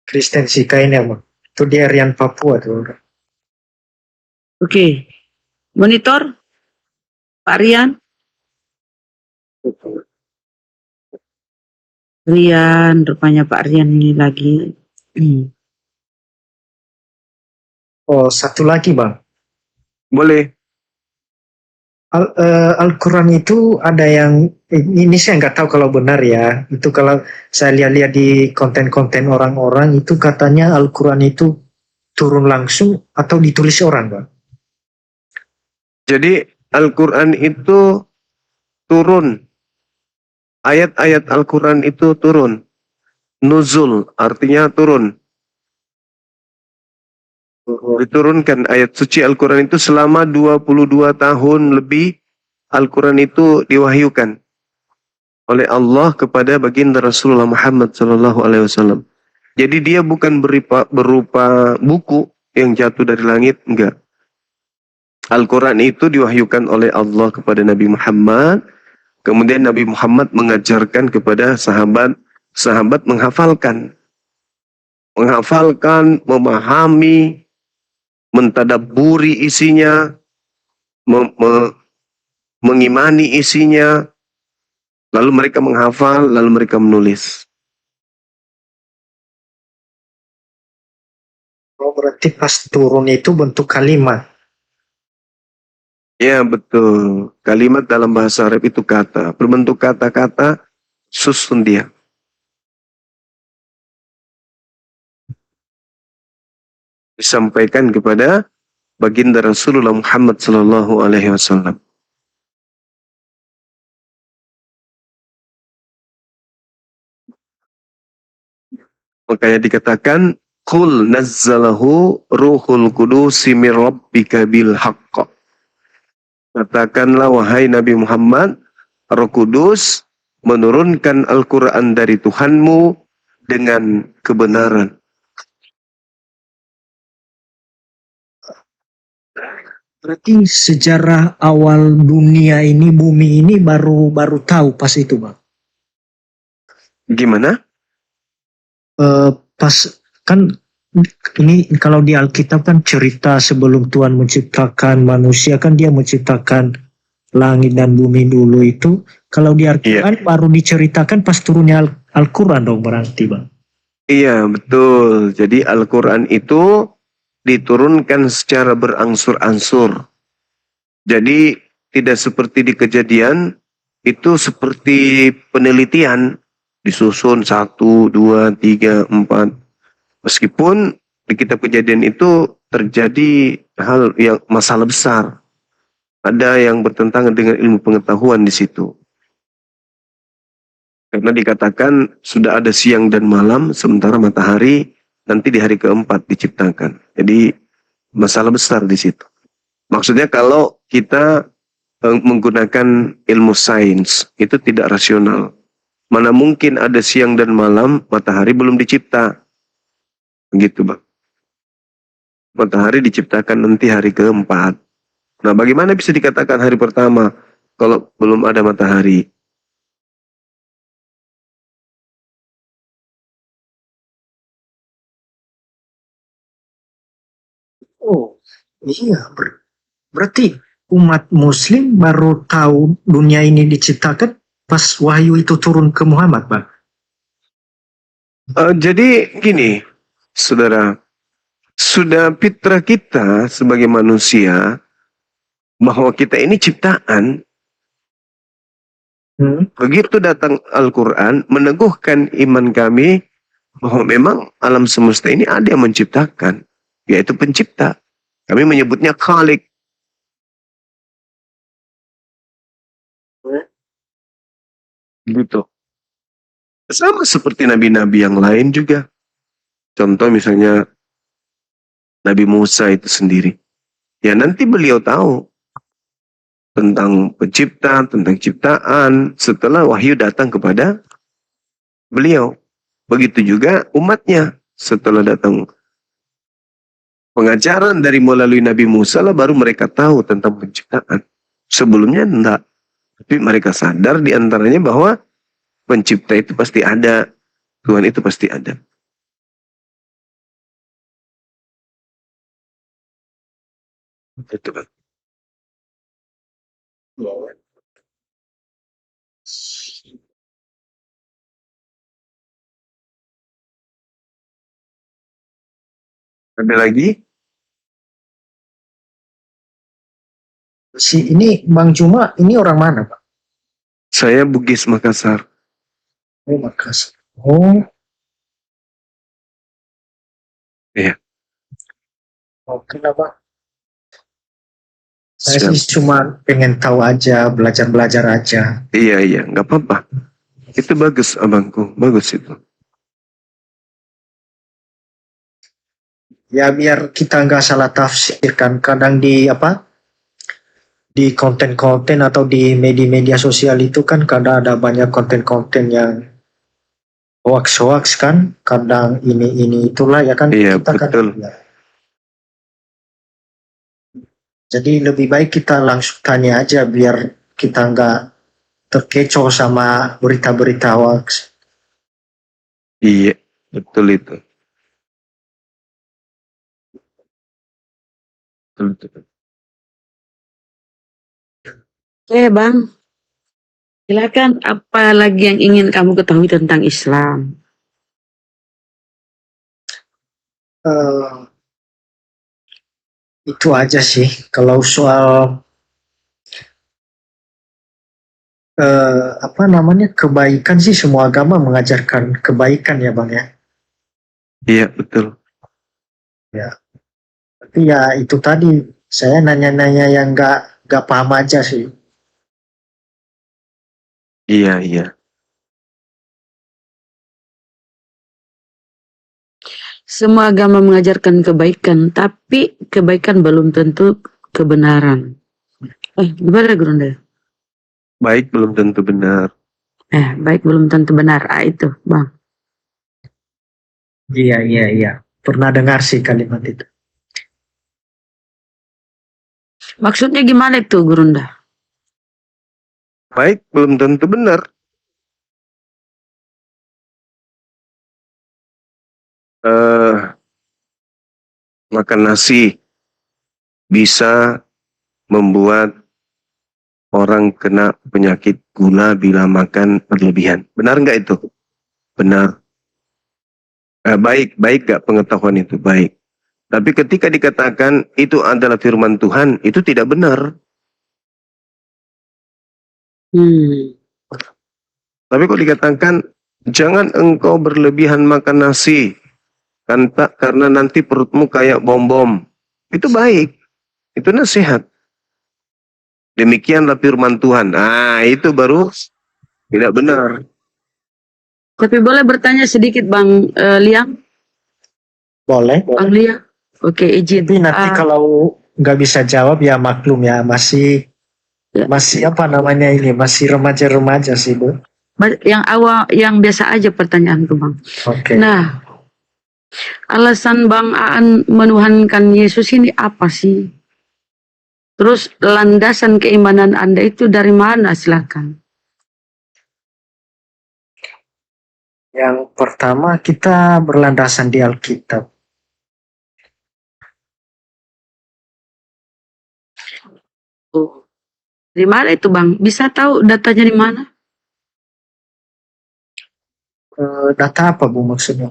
Kristen sih kayaknya Bang. Itu dia Rian Papua tuh. Oke. Monitor, Pak Rian. Rian, rupanya Pak Rian ini lagi. Oh, satu lagi Bang. Boleh. Al-Quran itu ada yang ini saya nggak tahu kalau benar ya. Itu kalau saya lihat-lihat di konten-konten orang-orang itu katanya Al-Quran itu turun langsung atau ditulis orang, Bang. Jadi Al-Quran itu turun. Ayat-ayat Al-Quran itu turun. Nuzul artinya turun. Diturunkan ayat suci Al-Quran itu selama 22 tahun lebih. Al-Quran itu diwahyukan oleh Allah kepada baginda Rasulullah Muhammad SAW. Jadi dia bukan berupa buku yang jatuh dari langit, enggak. Al-Quran itu diwahyukan oleh Allah kepada Nabi Muhammad. Kemudian Nabi Muhammad mengajarkan kepada sahabat menghafalkan, memahami, mentadabburi isinya, mengimani isinya, lalu mereka menghafal, lalu mereka menulis. Oh, berarti pas turun itu bentuk kalimat. Ya betul, kalimat dalam bahasa Arab itu kata, berbentuk kata-kata, susun dia. Disampaikan kepada baginda Rasulullah Muhammad SAW. Makanya dikatakan Qul nazzalahu ruhul qudusi min rabbika bil haqq. Katakanlah wahai Nabi Muhammad, Roh Kudus menurunkan Al-Quran dari Tuhanmu dengan kebenaran. Berarti sejarah awal dunia ini, bumi ini baru tahu pas itu, Bang. Gimana? Pas kan ini kalau di Alkitab kan cerita sebelum Tuhan menciptakan manusia kan dia menciptakan langit dan bumi dulu itu. Kalau di Al-Quran baru diceritakan pas turunnya Al-Quran dong berarti, Bang. Iya betul. Jadi Al-Quran itu diturunkan secara berangsur-angsur. Jadi tidak seperti di Kejadian, itu seperti penelitian, disusun 1, 2, 3, 4. Meskipun di kitab Kejadian itu terjadi hal yang masalah besar. Ada yang bertentangan dengan ilmu pengetahuan di situ. Karena dikatakan sudah ada siang dan malam, sementara matahari nanti di hari keempat diciptakan. Jadi masalah besar di situ. Maksudnya kalau kita menggunakan ilmu sains, itu tidak rasional. Mana mungkin ada siang dan malam, matahari belum dicipta. Begitu, Bang. Matahari diciptakan nanti hari keempat. Nah, bagaimana bisa dikatakan hari pertama kalau belum ada matahari? Oh, iya. Berarti umat Muslim baru tahu dunia ini diciptakan pas wahyu itu turun ke Muhammad, Bang. Jadi gini, saudara, sudah fitrah kita sebagai manusia bahwa kita ini ciptaan. Begitu datang Al-Quran meneguhkan iman kami bahwa memang alam semesta ini ada yang menciptakan, yaitu pencipta. Kami menyebutnya Khalik. Gitu. Sama seperti nabi-nabi yang lain juga. Contoh misalnya Nabi Musa itu sendiri. Ya nanti beliau tahu tentang pencipta, tentang ciptaan setelah wahyu datang kepada beliau. Begitu juga umatnya setelah datang pengajaran dari melalui Nabi Musa lah baru mereka tahu tentang penciptaan. Sebelumnya enggak. Tapi mereka sadar di antaranya bahwa pencipta itu pasti ada. Tuhan itu pasti ada. Itu kan. Ada lagi? Si ini Bang Juma ini orang mana, Pak? Saya Bugis Makassar. Oh, Makassar. Oh, Iya. oh, kenapa? Saya Siap. sih cuma pengen tahu aja, belajar-belajar aja. Iya, nggak apa-apa. Itu bagus, abangku. Bagus itu. Ya biar kita nggak salah tafsirkan. Kadang di konten-konten atau di media-media sosial itu kan kadang ada banyak konten-konten yang hoax-hoax kan. Kadang ini itulah ya kan. Iya, Kita kan. betul. Ya. Jadi lebih baik kita langsung tanya aja biar kita nggak terkecoh sama berita-berita hoax. Iya, betul itu. Betul. Oke, Bang. Silakan, apa lagi yang ingin kamu ketahui tentang Islam? Eh, itu aja sih. Kalau soal apa namanya kebaikan sih semua agama mengajarkan kebaikan ya Bang ya. Iya, betul. Tapi ya itu tadi saya nanya-nanya yang nggak paham aja sih. Iya. Semua agama mengajarkan kebaikan, tapi kebaikan belum tentu kebenaran. Gimana Gurunda? Baik belum tentu benar. Baik belum tentu benar. Itu, Bang. Iya. Pernah dengar sih kalimat itu. Maksudnya gimana itu, Gurunda? Baik belum tentu benar. Makan nasi bisa membuat orang kena penyakit gula bila makan berlebihan. Benar nggak itu? Benar. Baik nggak pengetahuan itu? Baik. Tapi ketika dikatakan itu adalah firman Tuhan, itu tidak benar. Tapi kalau dikatakan jangan engkau berlebihan makan nasi, karena nanti perutmu kayak bom-bom. Itu baik. Itu nasihat. Demikianlah firman Tuhan. Itu baru tidak benar. Tapi boleh bertanya sedikit Bang Liang? Boleh. Bang Liang? Oke, izin. Tapi nanti kalau nggak bisa jawab ya maklum ya masih apa namanya ini masih remaja-remaja sih Bu. Yang awal, yang biasa aja pertanyaanku Bang. Oke. Nah, alasan Bang Aan menuhankan Yesus ini apa sih? Terus landasan keimanan Anda itu dari mana? Silakan. Yang pertama kita berlandasan di Alkitab. Oh. Di mana itu Bang? Bisa tahu datanya di mana? Data apa Bu maksudnya?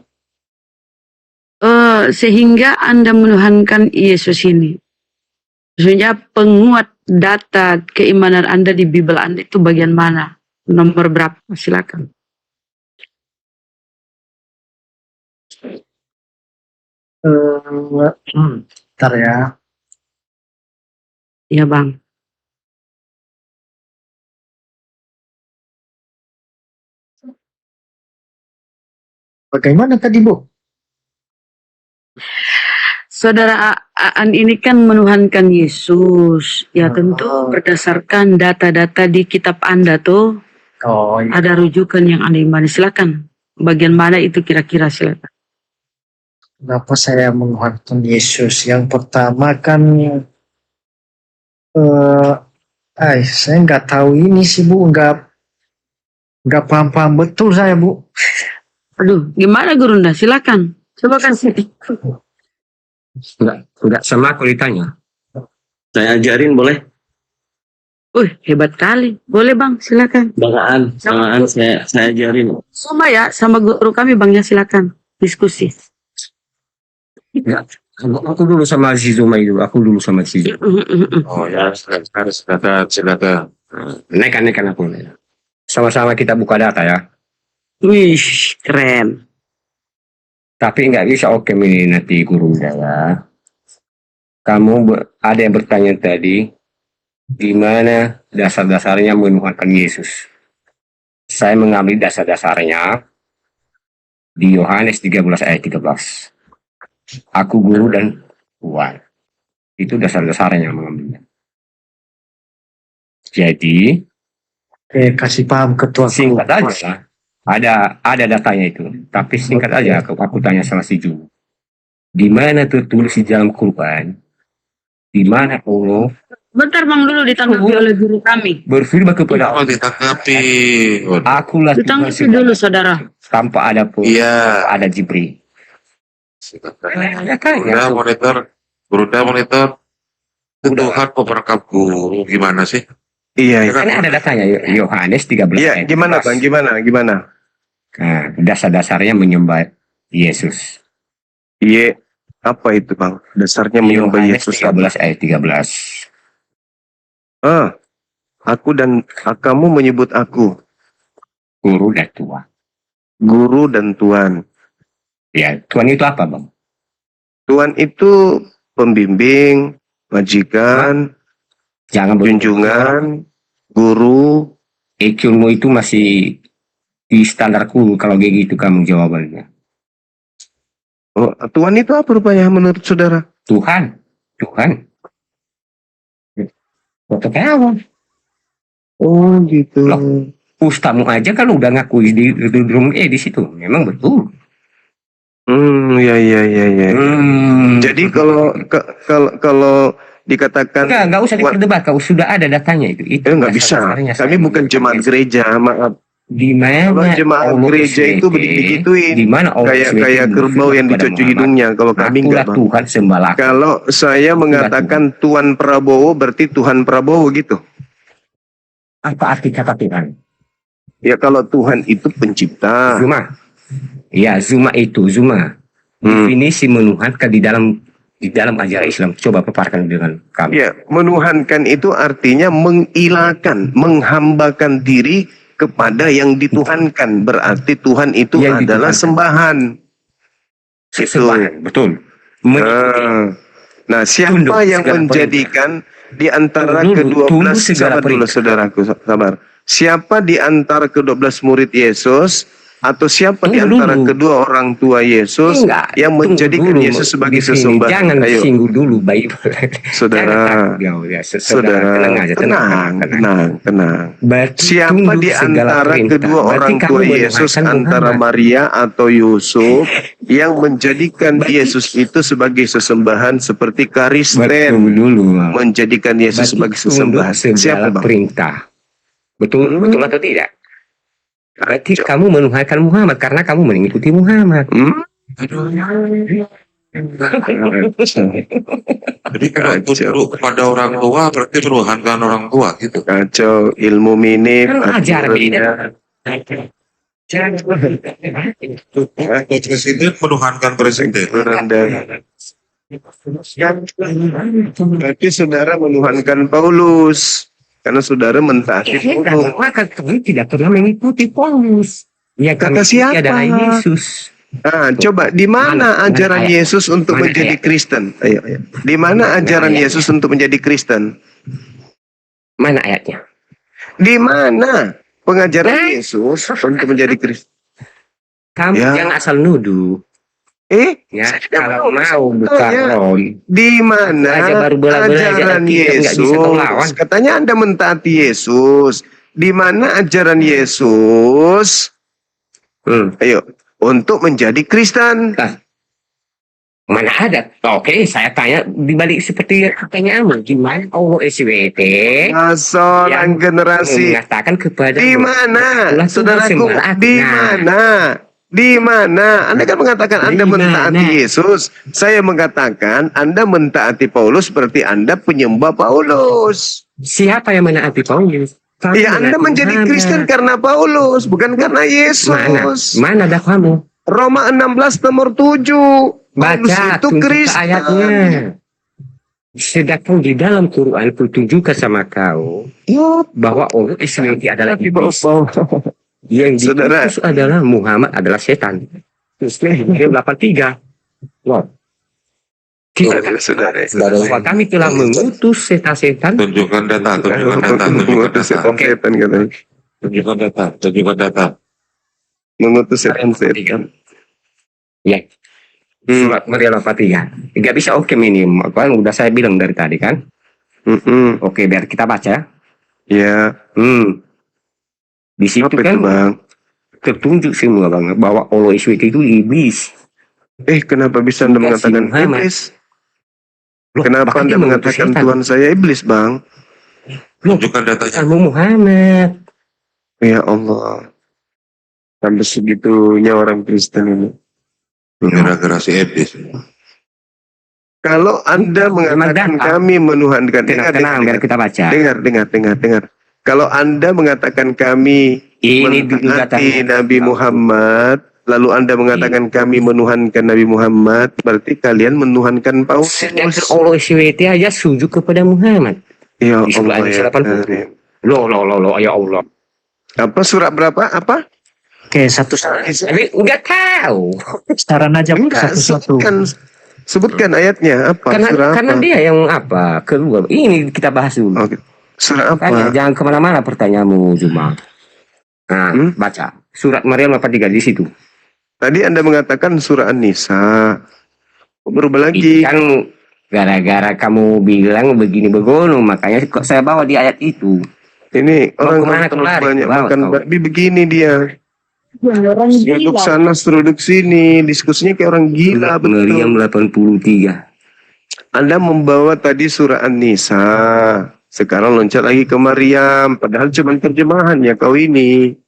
Sehingga Anda menuhankan Yesus ini. Maksudnya penguat data keimanan Anda di Bible Anda itu bagian mana? Nomor berapa? Silakan. Bentar ya. Iya Bang. Bagaimana tadi Bu? Saudara Aan ini kan menuhankan Yesus. Ya tentu berdasarkan data-data di kitab Anda tuh. Oh iya. Ada rujukan yang Anda imani. Silakan. Bagian mana itu kira-kira silakan. Kenapa saya menuhankan Yesus? Yang pertama kan saya nggak tahu ini sih Bu, nggak paham-paham betul saya Bu. Aduh, gimana Gurunda? Silakan. Coba kasih. Enggak sama aku ditanya. Saya ajarin boleh? Hebat kali. Boleh Bang, silakan. Bang Aan saya ajarin. Sama ya, sama guru kami Bang ya, silakan. Diskusi. Ya, aku dulu sama si Zuma itu. Aku dulu sama si Zuma. Oh ya, silakan. Naikkan aku. Sama-sama kita buka data ya. Wih, keren. Tapi nggak bisa oke ini nanti guru ya. Ada yang bertanya tadi, di mana dasar-dasarnya menuhankan Yesus? Saya mengambil dasar-dasarnya di Yohanes 13 ayat 13. Aku guru dan Tuhan. Itu dasar-dasarnya mengambilnya. Jadi Kasih paham ketua. singkat aja lah. Ada datanya itu. Tapi singkat aja aku tanya sama si Ju. Di mana tertulis di dalam Quran? Di mana Allah Bentar Bang dulu ditanggapi oleh guru kami. berfirman kepada Oh, ditanggapi. Akulah Tuhan Ditanggapi dulu saudara. tanpa ada pun, Iya. tanpa ada Jibril. Ya kan? Berudah monitor. Tuhan pemerkap guru gimana sih? Iya, Kan ada datanya Yohanes 13 iya. ayat Gimana 13. Bang? Gimana? Nah, dasar-dasarnya menyembah Yesus. Iya. Apa itu Bang? Dasarnya menyembah Yohanes Yesus. 13 ayat 13. Aku dan kamu menyebut aku Guru dan Tuhan. guru dan Tuhan. Ya, Tuhan itu apa, Bang? Tuhan itu pembimbing, majikan, Jangan junjungan, guru. IQ-mu itu masih di standarku kalau kayak gitu kamu jawabannya. Oh, Tuhan itu apa rupanya menurut saudara? Tuhan. Foto kamu. Oh gitu. Loh. Ustamu aja kan udah ngakui di situ. Memang betul. Iya. Jadi kalau dikatakan Enggak usah diperdebat. Kalau sudah ada datanya itu. nggak bisa. dasar-dasarnya. Kami bukan jemaat gereja, maaf. Di mana Kalau jemaat Allah gereja itu SWT, digituin. di mana Allah SWT Kayak kerbau yang berfirman dicuci kepada hidungnya. Kalau Muhammad, kami nggak, "Akulah Bang. Tuhan sembahlah." Kalau saya mengatakan Tuhan Prabowo berarti Tuhan Prabowo gitu. Apa arti kata Tuhan? Ya kalau Tuhan itu pencipta. Zuma. Ya, Zuma. Definisi menuhankan di dalam ajaran Islam. Coba paparkan dengan kami. Ya, menuhankan itu artinya mengilahkan, menghambakan diri kepada yang dituhankan. Berarti Tuhan itu Yang adalah dituhankan. sembahan. Sesembahan, betul. Nah, siapa Tunduk yang segala menjadikan di antara Tunduk ke-12 segala sabar dulu perintah. saudaraku, sabar. Siapa di antara ke-12 murid Yesus atau siapa di Tunggu antara dulu. kedua orang tua Yesus Enggak, yang tunggu menjadikan dulu, Yesus sebagai di sini. sesembahan? Jangan Ayo, singgung dulu Bible. saudara. Saudara, tenang aja, tenang. Berarti Siapa tunduk di segala antara perintah. kedua Berarti orang kamu tua menuhankan Yesus antara Muhammad. Maria atau Yusuf yang menjadikan Yesus itu sebagai sesembahan seperti Betul Kristen dulu. menjadikan Yesus sebagai Berarti tunduk sesembahan? Siapa segala Bang? perintah. Betul atau tidak? Berarti kamu menuhankan Muhammad karena kamu mengikuti Muhammad. Jadi kalau tunduk kepada orang tua berarti menuhankan orang tua gitu. Kacau, ilmu minim, Kan ajar aturannya. Presiden menuhankan presiden. rendah. Berarti saudara menuhankan Paulus karena saudara mentaati Paulus. Maka kami tidak pernah mengikuti Paulus. Ya Kata kami siapa? adalah Yesus. Nah, coba di mana Mana ajaran ayat? Yesus untuk Mana menjadi ayat? Kristen? Ayo. Di mana ajaran ayat? Yesus untuk menjadi Kristen? Mana ayatnya? Di mana pengajaran Yesus untuk menjadi Kristen? Kamu Ya. jangan asal nuduh. Ya, Saya tidak kalau mau buka Contohnya, ron. di mana Aja baru bela-bela aja, ajaran kita nggak bisa Yesus? tahu lawan. Katanya Anda mentaati Yesus. Di mana ajaran Yesus? Ayo, untuk menjadi Kristen. Mana ada? Oke, saya tanya dibalik seperti pertanyaanmu. Gimana Allah SWT Seorang generasi. mengatakan kepada Di mana, Itulah saudaraku? Tuhan sembah. Di Nah. mana? Di mana? Anda kan mengatakan Anda Di mentaati mana? Yesus. Saya mengatakan Anda mentaati Paulus berarti Anda penyembah Paulus. Siapa yang menaati Paulus? Kamu Ya, Anda menaati menjadi Muhammad. Kristen karena Paulus, bukan karena Mana? Yesus. Mana dakwamu? Roma 16 nomor 7. Paulus Baca, itu tunjuk ke Kristen. ayatnya. Sedangkan di dalam Quran kutunjukkan sama kau bahwa Allah SWT adalah iblis. Yang Saudara. diutus adalah Muhammad adalah setan. Terus dia 83. Wow. Kita Saudara. bahwa kami telah mengutus setan-setan. Tunjukkan data, tunjukkan data, tunjukkan Mengutus data. setan katanya. Tunjukkan data, tunjukkan data. Mengutus setan. Ya. Surat Maryam 83. Nggak bisa oke minim. Apa udah saya bilang dari tadi kan? Oke, biar kita baca. Ya. Di situ Apa kan itu, Bang? tertunjuk semua Bang bahwa Allah itu iblis. Kenapa bisa Anda Dikasih mengatakan Muhammad. iblis? Loh, Kenapa bahkan Anda dia mengutus mengatakan setan. Tuhan saya iblis, Bang? Tunjukkan datanya. Kamu Muhammad. Ya Allah. Sampai segitunya orang Kristen ini. Gara-gara si iblis. Kalau Anda mengatakan kami menuhankan, Tenang, biar kita baca. dengar. Kalau Anda mengatakan kami Ini mentaati gugatannya. Nabi Muhammad, lalu Anda mengatakan kami menuhankan Nabi Muhammad, berarti kalian menuhankan Paulus. Sedangkan Allah SWT aja sujud kepada Muhammad. Ya Di surah Allah ya. Al-Anbiya 80. Loh, ya Allah. Apa surat berapa? Apa? Oke, satu-satu. Tapi nggak tahu. Secara najab Enggak, satu-satu. sebutkan ayatnya apa? Surah Karena apa? dia yang apa keluar. Ini kita bahas dulu. Oke. Surah Makanya apa? jangan kemana-mana pertanyaanmu Juma. Nah, baca surat Maryam 83 di situ. Tadi Anda mengatakan surah An-Nisa. Berubah lagi. Kan gara-gara kamu bilang begini begono, makanya kok saya bawa di ayat itu. Ini Mau orang kemana terlalu kemari? banyak Bawa makan kau. babi begini dia. Seruduk sana, seruduk sini, diskusinya kayak orang gila. Maryam Betul. 83. Anda membawa tadi surah An-Nisa, sekarang loncat lagi ke Maryam, padahal cuma terjemahannya kau ini.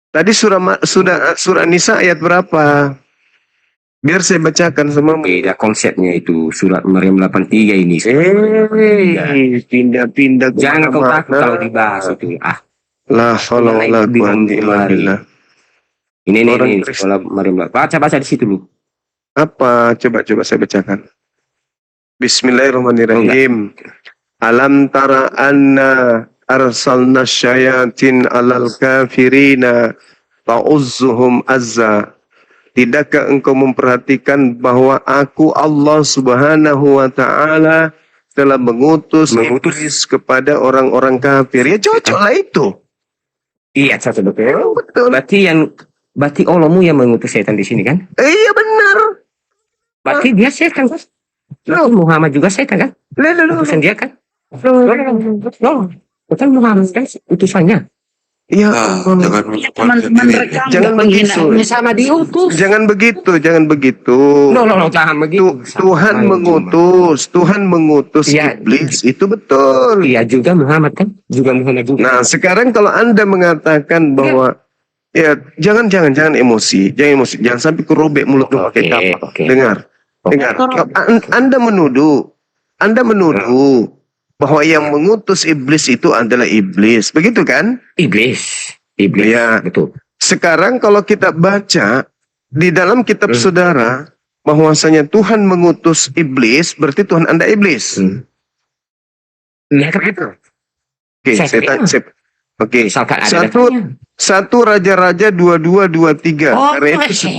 Tadi surah An-Nisa ayat berapa? Biar saya bacakan sama Beda konsepnya itu surat Maryam 83 ini. pindah-pindah ke Jangan kau mana-mana. takut kalau dibahas itu. La haula wala quwwata illa billah. Ini Orang nih, Kristen. sekolah Maryam. Baca di situ lu. Apa? Coba saya bacakan. Bismillahirrahmanirrahim. Alam tara anna arsalna syayatin alal kafirina ta'uzzuhum azza. Tidakkah engkau memperhatikan bahwa aku Allah Subhanahu wa taala telah mengutus iblis kepada orang-orang kafir? Ya cocoklah itu. Iya, satu betul. Betul. Berarti Allahmu yang mengutus setan di sini kan? Iya benar. Berarti dia setan kan? Lalu Muhammad juga setan kan? Utusan dia kan? Bukan Muhammad kan utusannya. Ya Ah, Allah. Teman-teman rekam Jangan begitu. Ini sama diutus. Jangan begitu. Jangan begitu. Tuhan mengutus Iya. iblis, itu betul. Iya juga Muhammad kan? Juga Muhammad juga. Nah, sekarang kalau Anda mengatakan bahwa ya jangan emosi, jangan sampai kerobek mulut lu pakai kapak. Oke. Dengar. Kalau Anda menuduh bahwa yang mengutus iblis itu adalah iblis, begitu kan? Iblis. Iya. Betul. Sekarang kalau kita baca di dalam kitab saudara bahwasanya Tuhan mengutus iblis, berarti Tuhan Anda iblis. Ya kan itu. Oke, Oke. Misalkan ada Satu Raja-Raja 22:23. Oh, Karena itu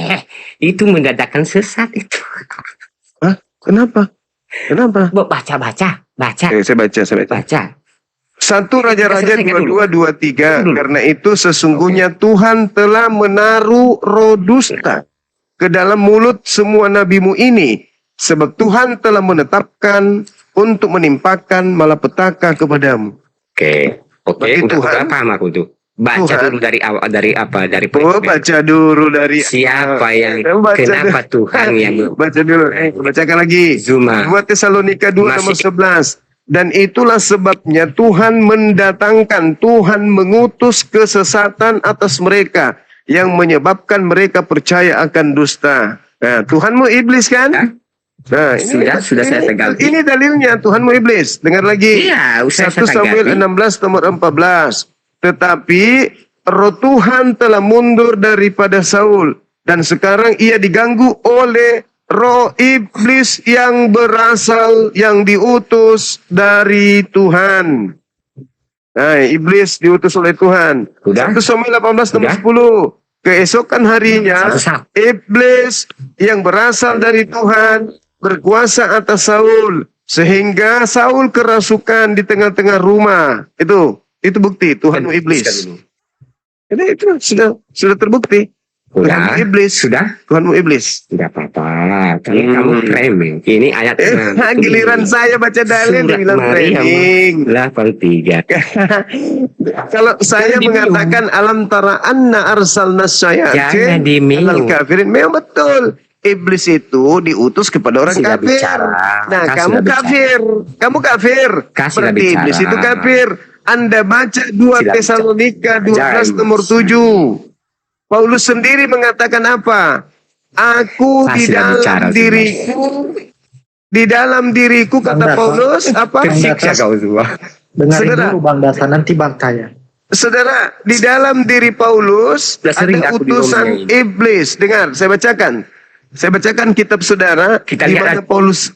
itu mendadakan sesat itu. kenapa? Baca. Oke, saya baca. Satu Raja-Raja Selesaikan dulu. 22:23. Dulu. Karena itu sesungguhnya Tuhan telah menaruh roh dusta ke dalam mulut semua nabimu ini, sebab Tuhan telah menetapkan untuk menimpakan malapetaka kepadamu. Oke. Bagi Udah Tuhan. paham aku tuh. Baca Tuhan. dulu dari awal, dari apa? Dari Baca dulu dari siapa yang Baca kenapa Tuhan yang baca dulu. Bacakan lagi. Zuma. 2 Tesalonika 2 nomor Masih. 11. Dan itulah sebabnya Tuhan Tuhan mengutus kesesatan atas mereka yang menyebabkan mereka percaya akan dusta. Nah, Tuhanmu iblis kan? Hah? Nah, Sudah saya pegang. Ini dalilnya Tuhanmu iblis. Dengar lagi. Iya, usah 1 saya Samuel tanggapi. 16 nomor 14. Tetapi roh Tuhan telah mundur daripada Saul dan sekarang ia diganggu oleh roh iblis yang berasal yang diutus dari Tuhan. Nah, iblis diutus oleh Tuhan. Sudah? 1 Samuel 18 nomor Sudah? 10. Keesokan harinya Satu-satu. iblis yang berasal dari Tuhan berkuasa atas Saul sehingga Saul kerasukan di tengah-tengah rumah. Itu bukti Tuhanmu iblis. Jadi itu sudah terbukti. Tuhanmu Sudah? iblis. Sudah? Tuhanmu iblis. Tidak apa-apa. Ini kamu framing. Ini ayat Giliran saya baca dalil dibilang framing. 83. Kalau saya mengatakan alam tara anna arsalna Jangan syayatin diminum. alal kafirin, memang betul. Iblis itu diutus kepada orang Sudah kafir. bicara. Nah, Kau kamu sudah bicara. kafir. Kamu kafir. Kau sudah Berarti bicara. iblis itu kafir. Anda baca 2 Sudah Tesalonika 12 Jangan. nomor 7. Paulus sendiri mengatakan apa? Aku Kau di sudah bicara, dalam diriku, di dalam diriku kata Anda, Paulus apa? Tersiksa kau semua. Dengarin Saudara. dulu Bang Data, nanti Bang tanya. Saudara, di dalam diri Paulus Sudah sering ada aku utusan diomongin. iblis. Dengar, saya bacakan. Saya bacakan kitab saudara Kita di lihat mana Paulus.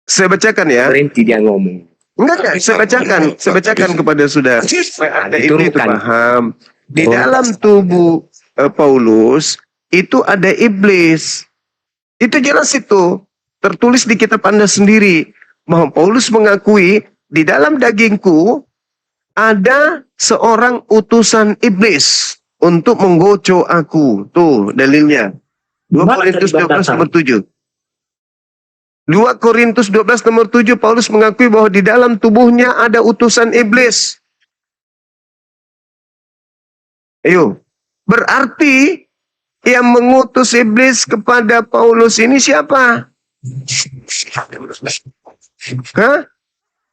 Saya bacakan ya. Berhenti dia ngomong. Enggak, saya bacakan kepada saudara. Supaya ada iblis itu Diturunkan. paham. Di Oh. dalam tubuh Paulus itu ada iblis. Itu jelas itu. Tertulis di kitab Anda sendiri bahwa Paulus mengakui di dalam dagingku ada seorang utusan iblis untuk menggoco aku. Tuh dalilnya. 2 Mana Korintus tadi Bang 12 Data? nomor 7. 2 Korintus 12 nomor 7 Paulus mengakui bahwa di dalam tubuhnya ada utusan iblis. Ayo. Berarti yang mengutus iblis kepada Paulus ini siapa? Hah?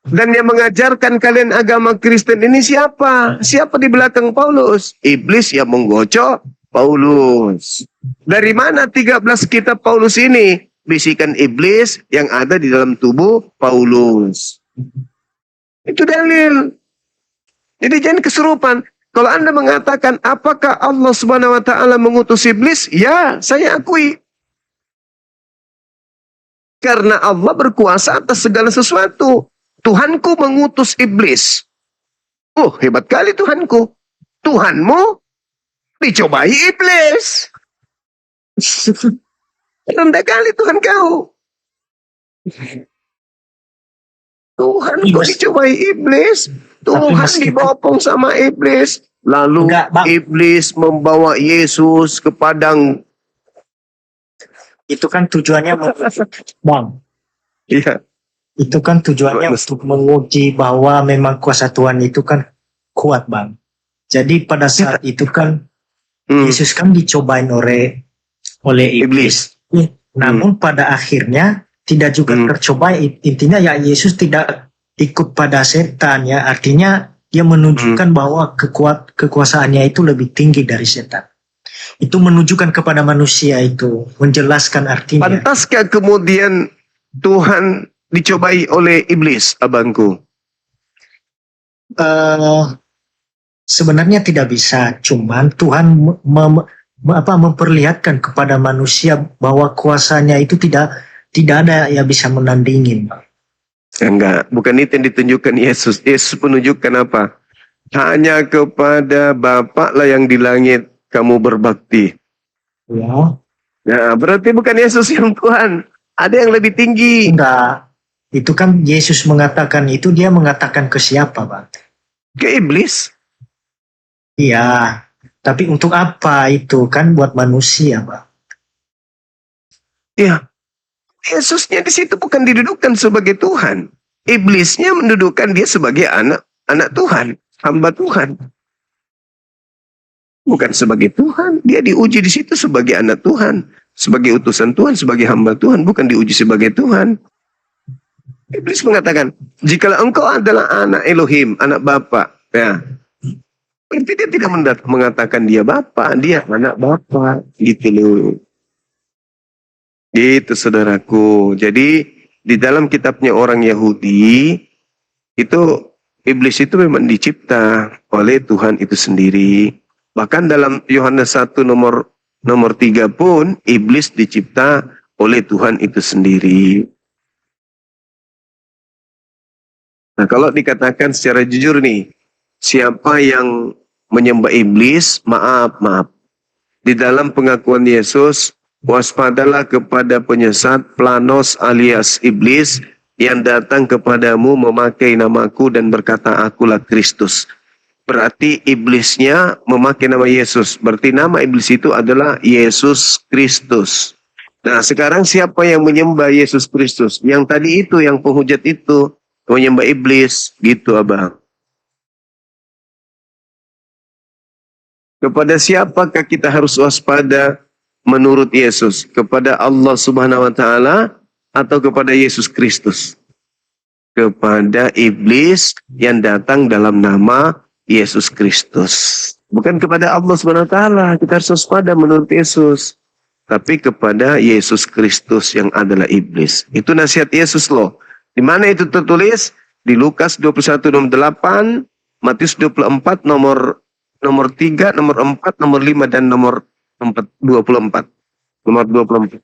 Dan yang mengajarkan kalian agama Kristen ini siapa? Siapa di belakang Paulus? Iblis yang menggocok Paulus. Dari mana 13 kitab Paulus ini? Bisikan iblis yang ada di dalam tubuh Paulus. Itu dalil. Jadi jangan kesurupan. Kalau Anda mengatakan apakah Allah Subhanahu wa taala mengutus iblis? Ya, saya akui. Karena Allah berkuasa atas segala sesuatu. Tuhanku mengutus iblis. Oh, hebat kali Tuhanku. Tuhanmu dicobai iblis. Rendah kali Tuhan kau. Tuhanku dicobai iblis. Tuhan meskipun- dibopong sama iblis. Lalu Enggak, Bang. iblis membawa Yesus ke padang. Itu kan tujuannya, Bang. Iya. Itu kan tujuannya untuk menguji bahwa memang kuasa Tuhan itu kan kuat, Bang. Jadi pada saat itu kan Yesus kan dicobain oleh iblis. Namun pada akhirnya tidak juga tercobai. Intinya ya Yesus tidak ikut pada setan ya. Artinya dia menunjukkan bahwa kekuasaannya itu lebih tinggi dari setan. Itu menunjukkan kepada manusia itu, menjelaskan artinya. Pantaskah kemudian Tuhan dicobai oleh iblis, abangku? Sebenarnya tidak bisa, cuman Tuhan memperlihatkan kepada manusia bahwa kuasanya itu tidak ada yang bisa menandingin. Enggak, bukan itu yang ditunjukkan Yesus. Yesus menunjukkan apa? Hanya kepada Bapa lah yang di langit kamu berbakti. Ya, Nah, berarti bukan Yesus yang Tuhan. Ada yang lebih tinggi. enggak. Itu kan Yesus mengatakan itu, dia mengatakan ke siapa, Bang? Ke iblis. Iya, tapi untuk apa itu? Kan buat manusia, Bang. Ya, Yesusnya di situ bukan didudukkan sebagai Tuhan. Iblisnya mendudukkan dia sebagai anak Tuhan, hamba Tuhan. Bukan sebagai Tuhan, dia diuji di situ sebagai anak Tuhan, sebagai utusan Tuhan, sebagai hamba Tuhan, bukan diuji sebagai Tuhan. Iblis mengatakan, jikalau engkau adalah anak Elohim, anak Bapa, ya, berarti dia tidak mengatakan dia Bapa, dia anak Bapa, gitu loh. Gitu saudaraku. Jadi di dalam kitabnya orang Yahudi itu iblis itu memang dicipta oleh Tuhan itu sendiri. Bahkan dalam Yohanes 1 nomor 3 pun iblis dicipta oleh Tuhan itu sendiri. Nah, kalau dikatakan secara jujur nih, siapa yang menyembah iblis, maaf. Di dalam pengakuan Yesus, waspadalah kepada penyesat planos alias iblis yang datang kepadamu memakai namaku dan berkata akulah Kristus. Berarti iblisnya memakai nama Yesus. Berarti nama iblis itu adalah Yesus Kristus. Nah, sekarang siapa yang menyembah Yesus Kristus? Yang tadi itu, yang penghujat itu menyembah iblis, gitu abang. Kepada siapakah kita harus waspada menurut Yesus? Kepada Allah Subhanahu wa taala atau kepada Yesus Kristus? Kepada iblis yang datang dalam nama Yesus Kristus. Bukan kepada Allah Subhanahu wa taala kita harus waspada menurut Yesus, tapi kepada Yesus Kristus yang adalah iblis. Itu nasihat Yesus loh. Di mana itu tertulis? Di Lukas 21 nomor 8, Matius 24 nomor 3, nomor 4, nomor 5 dan nomor 24. Nomor 24.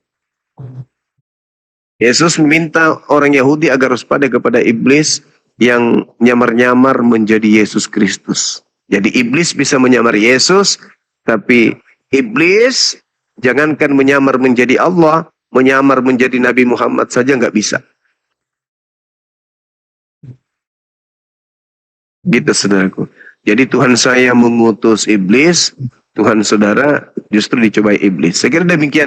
Yesus meminta orang Yahudi agar waspada kepada iblis yang nyamar-nyamar menjadi Yesus Kristus. Jadi iblis bisa menyamar Yesus, tapi iblis jangankan menyamar menjadi Allah, menyamar menjadi Nabi Muhammad saja nggak bisa. Gitu saudaraku. Jadi Tuhan saya mengutus iblis, Tuhan saudara justru dicobai iblis. Saya kira demikian.